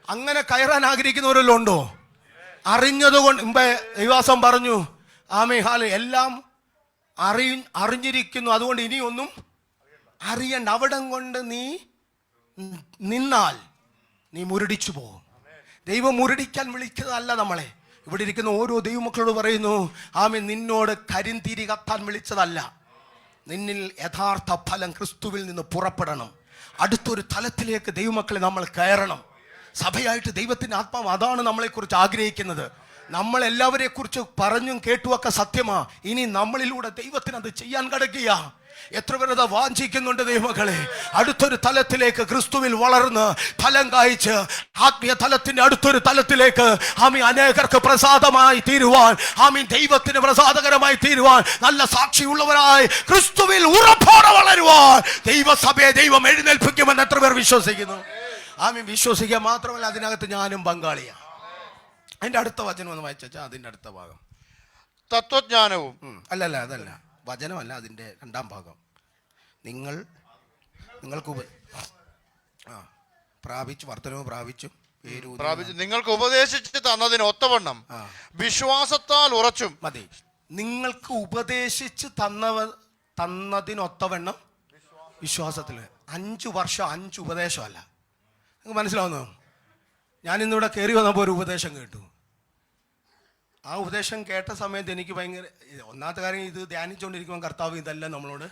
അങ്ങനെ കയറാൻ ആഗ്രഹിക്കുന്നവരെല്ലാം ഉണ്ടോ? അറിഞ്ഞതുകൊണ്ട് മുമ്പേ ദൈവാസം പറഞ്ഞു ആമേൻ ഹല്ലേലൂയ, എല്ലാം അറിഞ്ഞിരിക്കുന്നു, അതുകൊണ്ട് ഇനിയൊന്നും അറിയണ്ട. അവിടം കൊണ്ട് നീ നിന്നാൽ നീ മുരടിച്ചു പോകും. ദൈവം മുരടിക്കാൻ വിളിച്ചതല്ല നമ്മളെ. ഇവിടെ ഇരിക്കുന്ന ഓരോ ദൈവമക്കളോട് പറയുന്നു, ആമേൻ, നിന്നോട് കരിന്തിരി കത്താൻ വിളിച്ചതല്ല. നിന്നിൽ യഥാർത്ഥ ഫലം ക്രിസ്തുവിൽ നിന്ന് പുറപ്പെടണം. അടുത്തൊരു തലത്തിലേക്ക് ദൈവമക്കളെ നമ്മൾ കയറണം. സഭയായിട്ട് ദൈവത്തിൻ്റെ ആത്മാവ് അതാണ് നമ്മളെക്കുറിച്ച് ആഗ്രഹിക്കുന്നത്. നമ്മളെല്ലാവരെ കുറിച്ച് പറഞ്ഞും കേട്ടുമൊക്കെ സത്യമാ. ഇനി നമ്മളിലൂടെ ദൈവത്തിന് അത് ചെയ്യാൻ കിടക്കുക. എത്ര പേരത് വാഞ്ചിക്കുന്നുണ്ട് ദൈവമക്കളെ? അടുത്തൊരു തലത്തിലേക്ക് ക്രിസ്തുവിൽ വളർന്ന് ഫലം കായ്ച്ച് ആത്മീയ തലത്തിന്റെ അടുത്തൊരു തലത്തിലേക്ക് ആമീൻ അനേകർക്ക് പ്രസാദമായി തീരുവാൻ, ആമീൻ ദൈവത്തിന് പ്രസാദകരമായി തീരുവാൻ, നല്ല സാക്ഷിയുള്ളവരായി ക്രിസ്തുവിൽ ഉറപ്പോടെ വളരുവാൻ ദൈവസഭയെ ദൈവം എഴുന്നേൽപ്പിക്കുമെന്ന് എത്ര പേർ വിശ്വസിക്കുന്നു? ആമീൻ. വിശ്വസിക്കുക മാത്രമല്ല, അതിനകത്ത് ഞാനും പങ്കാളിയാണ്. അതിന്റെ അടുത്ത വചനം ഒന്ന് വായിച്ചാ, അതിന്റെ അടുത്ത ഭാഗം തത്വജ്ഞാനവും അതല്ല വചനമല്ല, അതിന്റെ 2-ാം ഭാഗം. നിങ്ങൾക്ക് പ്രാപിച്ചു, വർദ്ധനവ് പ്രാപിച്ചു, നിങ്ങൾക്ക് ഉപദേശിച്ച് തന്നതിന് ഒത്തവണ്ണം വിശ്വാസത്താൽ ഉറച്ചും. മതി. നിങ്ങൾക്ക് ഉപദേശിച്ച് തന്നതിനൊത്തവണ്ണം വിശ്വാസത്തിൽ. 5 വർഷം 5 ഉപദേശമല്ല. നിങ്ങൾക്ക് മനസ്സിലാവുന്നോ? ഞാനിന്നിവിടെ കയറി വന്നപ്പോൾ ഒരു ഉപദേശം കേട്ടു. ആ ഉപദേശം കേട്ട സമയത്ത് എനിക്ക് ഭയങ്കര, ഒന്നാമത്തെ കാര്യം, ഇത് ധ്യാനിച്ചുകൊണ്ടിരിക്കുമ്പോൾ കർത്താവ് ഇതെല്ലാം നമ്മളോട്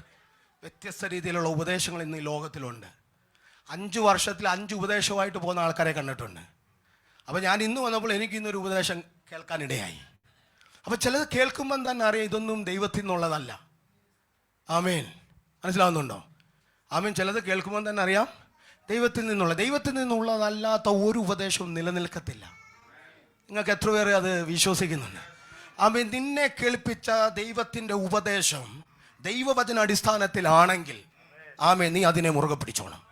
വ്യത്യസ്ത രീതിയിലുള്ള ഉപദേശങ്ങൾ ഇന്ന് ഈ ലോകത്തിലുണ്ട്. 5 വർഷത്തിൽ 5 ഉപദേശമായിട്ട് പോകുന്ന ആൾക്കാരെ കണ്ടിട്ടുണ്ട്. അപ്പോൾ ഞാൻ ഇന്ന് വന്നപ്പോൾ എനിക്ക് ഇന്നൊരു ഉപദേശം കേൾക്കാനിടയായി. അപ്പോൾ ചിലത് കേൾക്കുമ്പം തന്നെ അറിയാം ഇതൊന്നും ദൈവത്തിൽ നിന്നുള്ളതല്ല. ആമേൻ. മനസ്സിലാവുന്നുണ്ടോ? ആമേൻ. ചിലത് കേൾക്കുമ്പം തന്നെ അറിയാം ദൈവത്തിൽ നിന്നുള്ളതല്ലാത്ത ഒരു ഉപദേശവും നിലനിൽക്കത്തില്ല. നിങ്ങൾക്ക് എത്ര പേര് അത് വിശ്വസിക്കുന്നുണ്ട്? ആമേൻ. നിന്നെ കേൾപ്പിച്ച ദൈവത്തിൻ്റെ ഉപദേശം ദൈവവചന അടിസ്ഥാനത്തിലാണെങ്കിൽ ആമേൻ, നീ അതിനെ മുറുകെ പിടിച്ചോണം.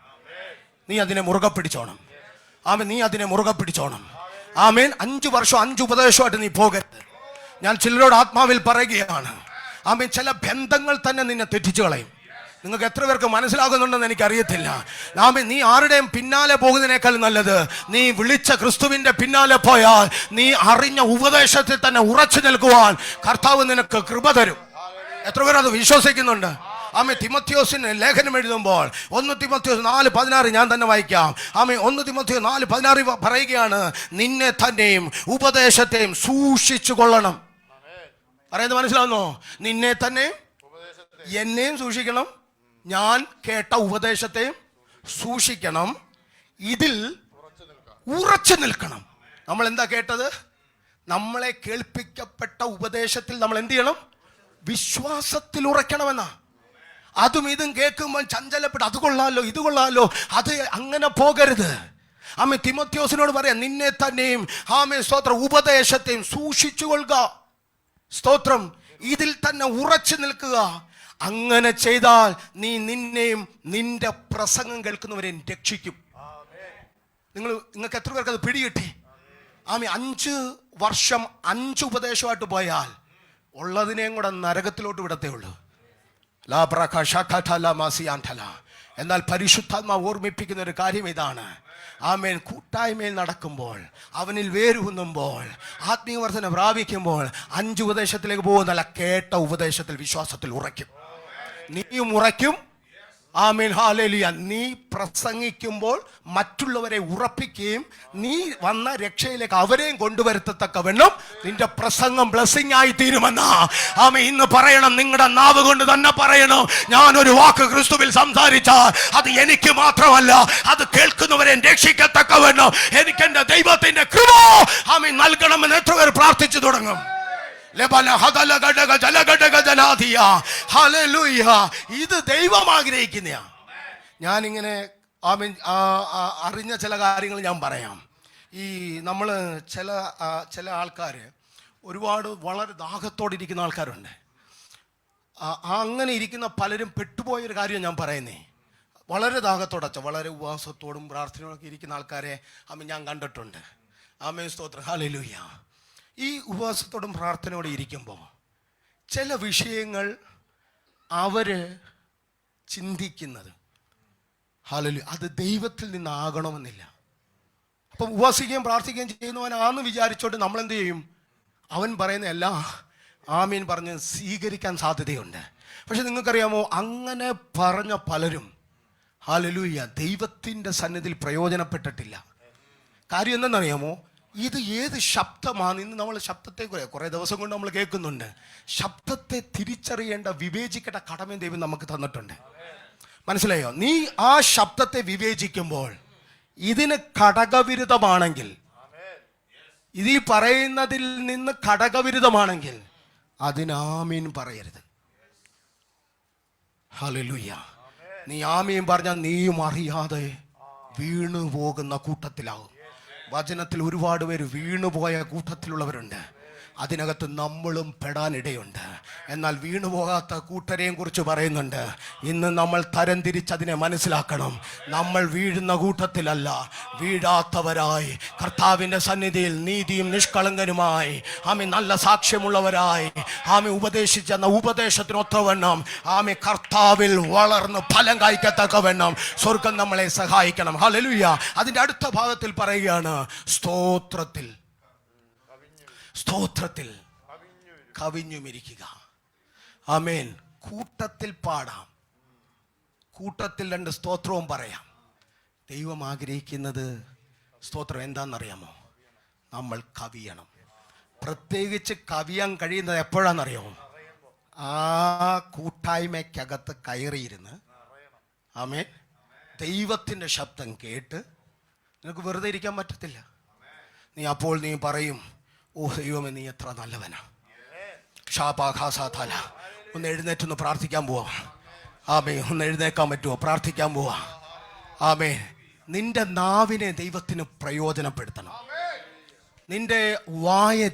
ആമേൻ. 5 വർഷം 5 ഉപദേശമായിട്ട് നീ പോകരുത്. ഞാൻ ചിലരോട് ആത്മാവിൽ പറയുകയാണ്, ആമേൻ, ചില ബന്ധങ്ങൾ തന്നെ നിന്നെ തെറ്റിച്ചു കളയും. നിങ്ങൾക്ക് എത്ര പേർക്ക് മനസ്സിലാകുന്നുണ്ടെന്ന് എനിക്കറിയത്തില്ല. നീ ആരുടെയും പിന്നാലെ പോകുന്നതിനേക്കാൾ നല്ലത് നീ വിളിച്ച ക്രിസ്തുവിന്റെ പിന്നാലെ പോയാൽ നീ അറിഞ്ഞ ഉപദേശത്തിൽ തന്നെ ഉറച്ചു നിൽക്കുവാൻ കർത്താവ് നിനക്ക് കൃപ തരും. എത്ര പേർ അത് വിശ്വസിക്കുന്നുണ്ട്? ആമേൻ. തിമോഥെയോസിന് ലേഖനം എഴുതുമ്പോൾ 1 തിമോഥെയോസ് 4:16 ഞാൻ തന്നെ വായിക്കാം. ആമേൻ. 1 തിമോഥെയോസ് 4:16 പറയുകയാണ്, നിന്നെ തന്നെയും ഉപദേശത്തെയും സൂക്ഷിച്ചു കൊള്ളണം. പറയുന്നത് മനസ്സിലാവുന്നോ? നിന്നെ തന്നെ എന്നെയും സൂക്ഷിക്കണം, ഞാൻ കേട്ട ഉപദേശത്തെയും സൂക്ഷിക്കണം, ഇതിൽ ഉറച്ചു നിൽക്കണം. നമ്മൾ എന്താ കേട്ടത്? നമ്മളെ കേൾപ്പിക്കപ്പെട്ട ഉപദേശത്തിൽ നമ്മൾ എന്ത് ചെയ്യണം? വിശ്വാസത്തിൽ ഉറയ്ക്കണമെന്നാ. അതും ഇതും കേൾക്കുമ്പോൾ ചഞ്ചലപ്പെട്ട് അത് കൊള്ളാലോ ഇത് കൊള്ളാലോ, അത് അങ്ങനെ പോകരുത്. ആമേൻ തിമോഥെയോസിനോട് പറയാം, നിന്നെ തന്നെയും ആമേൻ സ്തോത്രം ഉപദേശത്തെയും സൂക്ഷിച്ചുകൊള്ളുക. സ്തോത്രം, ഇതിൽ തന്നെ ഉറച്ചു നിൽക്കുക. അങ്ങനെ ചെയ്താൽ നീ നിന്നെയും നിന്റെ പ്രസംഗം കേൾക്കുന്നവരെയും രക്ഷിക്കും. നിങ്ങൾക്ക് എത്ര പേർക്ക് അത് പിടികിട്ടി? ആമേൻ 5 വർഷം 5 ഉപദേശമായിട്ട് പോയാൽ ഉള്ളതിനെയും കൂടെ നരകത്തിലോട്ട് വിടത്തേ ഉള്ളൂ. എന്നാൽ പരിശുദ്ധാത്മാവ് ഓർമ്മിപ്പിക്കുന്ന ഒരു കാര്യം ഇതാണ്. ആമേൻ, കൂട്ടായ്മയിൽ നടക്കുമ്പോൾ, അവനിൽ വേരൂന്നുമ്പോൾ, ആത്മീയവർദ്ധന പ്രാപിക്കുമ്പോൾ 5 ഉപദേശത്തിലേക്ക് പോകുന്നല്ല, കേട്ട ഉപദേശത്തിൽ വിശ്വാസത്തിൽ ഉറയ്ക്കും. നീയും ഉറയ്ക്കും. ആമേൻ, ഹല്ലേലൂയ. നീ പ്രസംഗിക്കുമ്പോൾ മറ്റുള്ളവരെ ഉറപ്പിക്കുകയും നീ വന്ന രക്ഷയിലേക്ക് അവരെയും കൊണ്ടുവരത്തക്കവണ്ണം നിന്റെ പ്രസംഗം ബ്ലെസ്സിംഗ് ആയി തീരുമെന്നാ. ആമേൻ, ഇന്ന് പറയണം, നിങ്ങളുടെ നാവ് കൊണ്ട് തന്നെ പറയണം, ഞാനൊരു വാക്ക് ക്രിസ്തുവിൽ സംസാരിച്ചാൽ അത് എനിക്ക് മാത്രമല്ല, അത് കേൾക്കുന്നവരെ രക്ഷിക്കത്തക്കവണ്ണം എനിക്ക് എന്റെ ദൈവത്തിന്റെ കൃപ ആമേൻ നൽകണമെന്ന് എത്ര പേർ പ്രാർത്ഥിച്ചു തുടങ്ങും? ഇത് ദൈവം ആഗ്രഹിക്കുന്നയാ. ഞാനിങ്ങനെ അറിഞ്ഞ ചില കാര്യങ്ങൾ ഞാൻ പറയാം. ഈ നമ്മൾ ചില ആൾക്കാർ ഒരുപാട് വളരെ ദാഹത്തോടെ ഇരിക്കുന്ന ആൾക്കാരുണ്ട്. അങ്ങനെ ഇരിക്കുന്ന പലരും പെട്ടുപോയൊരു കാര്യം ഞാൻ പറയുന്നേ. വളരെ ദാഹത്തോടെ, വളരെ ഉപവാസത്തോടും പ്രാർത്ഥനയോടൊക്കെ ഇരിക്കുന്ന ആൾക്കാരെ ഞാൻ കണ്ടിട്ടുണ്ട്. ആമേൻ, സ്തോത്രം, ഹല്ലേലൂയ. ഈ ഉപവാസത്തോടും പ്രാർത്ഥനയോടെ ഇരിക്കുമ്പോൾ ചില വിഷയങ്ങൾ അവര് ചിന്തിക്കുന്നത്, ഹല്ലേലൂയ, അത് ദൈവത്തിൽ നിന്നാകണമെന്നില്ല. അപ്പം ഉപവാസിക്കുകയും പ്രാർത്ഥിക്കുകയും ചെയ്യുന്നവനാന്ന് വിചാരിച്ചോട്ട് നമ്മൾ എന്ത് ചെയ്യും? അവൻ പറയുന്ന എല്ലാം ആമീൻ പറഞ്ഞ് സ്വീകരിക്കാൻ സാധ്യതയുണ്ട്. പക്ഷെ നിങ്ങൾക്കറിയാമോ, അങ്ങനെ പറഞ്ഞ പലരും ഹല്ലേലൂയ ദൈവത്തിൻ്റെ സന്നിധിയിൽ പ്രയോജനപ്പെട്ടിട്ടില്ല. കാര്യം എന്തെന്നറിയാമോ? ഇത് ഏത് ശബ്ദമാണ്? ഇന്ന് നമ്മൾ ശബ്ദത്തെ കുറേ ദിവസം കൊണ്ട് നമ്മൾ കേൾക്കുന്നുണ്ട്. ശബ്ദത്തെ തിരിച്ചറിയേണ്ട, വിവേചിക്കേണ്ട കടമയും ദൈവം നമുക്ക് തന്നിട്ടുണ്ട്. മനസ്സിലായോ? നീ ആ ശബ്ദത്തെ വിവേചിക്കുമ്പോൾ ഇതിന് ഘടകവിരുദ്ധമാണെങ്കിൽ, ഇത് ഈ പറയുന്നതിൽ നിന്ന് ഘടകവിരുദ്ധമാണെങ്കിൽ അതിന് ആമീൻ പറയരുത്. ഹല്ലേലൂയ. നീ ആമീൻ പറഞ്ഞാൽ നീയും അറിയാതെ വീണു പോകുന്ന കൂട്ടത്തിലാവും. വചനത്തിൽ ഒരുപാട് പേര് വീണുപോയ കൂട്ടത്തിലുള്ളവരുണ്ട്. അതിനകത്ത് നമ്മളും പെടാനിടയുണ്ട്. എന്നാൽ വീണുപോകാത്ത കൂട്ടരെയും കുറിച്ച് പറയുന്നുണ്ട്. ഇന്ന് നമ്മൾ തരംതിരിച്ചതിനെ മനസ്സിലാക്കണം. നമ്മൾ വീഴുന്ന കൂട്ടത്തിലല്ല, വീഴാത്തവരായി കർത്താവിൻ്റെ സന്നിധിയിൽ നീതിയും നിഷ്കളങ്കനുമായി ആമേ നല്ല സാക്ഷ്യമുള്ളവരായി ആമേ ഉപദേശിച്ചെന്ന ഉപദേശത്തിനൊത്തവണ്ണം ആമേ കർത്താവിൽ വളർന്ന് ഫലം കായ്ക്കത്തക്കവണ്ണം സ്വർഗം നമ്മളെ സഹായിക്കണം. ഹല്ലേലൂയ. അതിൻ്റെ അടുത്ത ഭാഗത്തിൽ പറയുകയാണ്, സ്തോത്രത്തിൽ കവിഞ്ഞുമിരിക്കുക. ആമേൻ. കൂട്ടത്തിൽ പാടാം, കൂട്ടത്തിൽ 2 സ്തോത്രവും പറയാം. ദൈവം ആഗ്രഹിക്കുന്നത് സ്തോത്രം എന്താണെന്നറിയാമോ? നമ്മൾ കവിയണം. പ്രത്യേകിച്ച് കവിയാൻ കഴിയുന്നത് എപ്പോഴാണെന്നറിയാമോ? ആ കൂട്ടായ്മയ്ക്കകത്ത് കയറിയിരുന്ന് ആമേൻ ദൈവത്തിൻ്റെ ശബ്ദം കേട്ട് നിനക്ക് വെറുതെ ഇരിക്കാൻ പറ്റത്തില്ല. നീ പറയും, ഓ ദൈവമേ, നീ എത്ര നല്ലവനാ. ഷാപാഖാസാല ഒന്ന് എഴുന്നേറ്റൊന്ന് പ്രാർത്ഥിക്കാൻ പോവാ. ആമേ, ഒന്ന് എഴുന്നേക്കാൻ പറ്റുമോ? പ്രാർത്ഥിക്കാൻ പോവാ. ആമേ, നിന്റെ നാവിനെ ദൈവത്തിന് പ്രയോജനപ്പെടുത്തണം. നിന്റെ വായ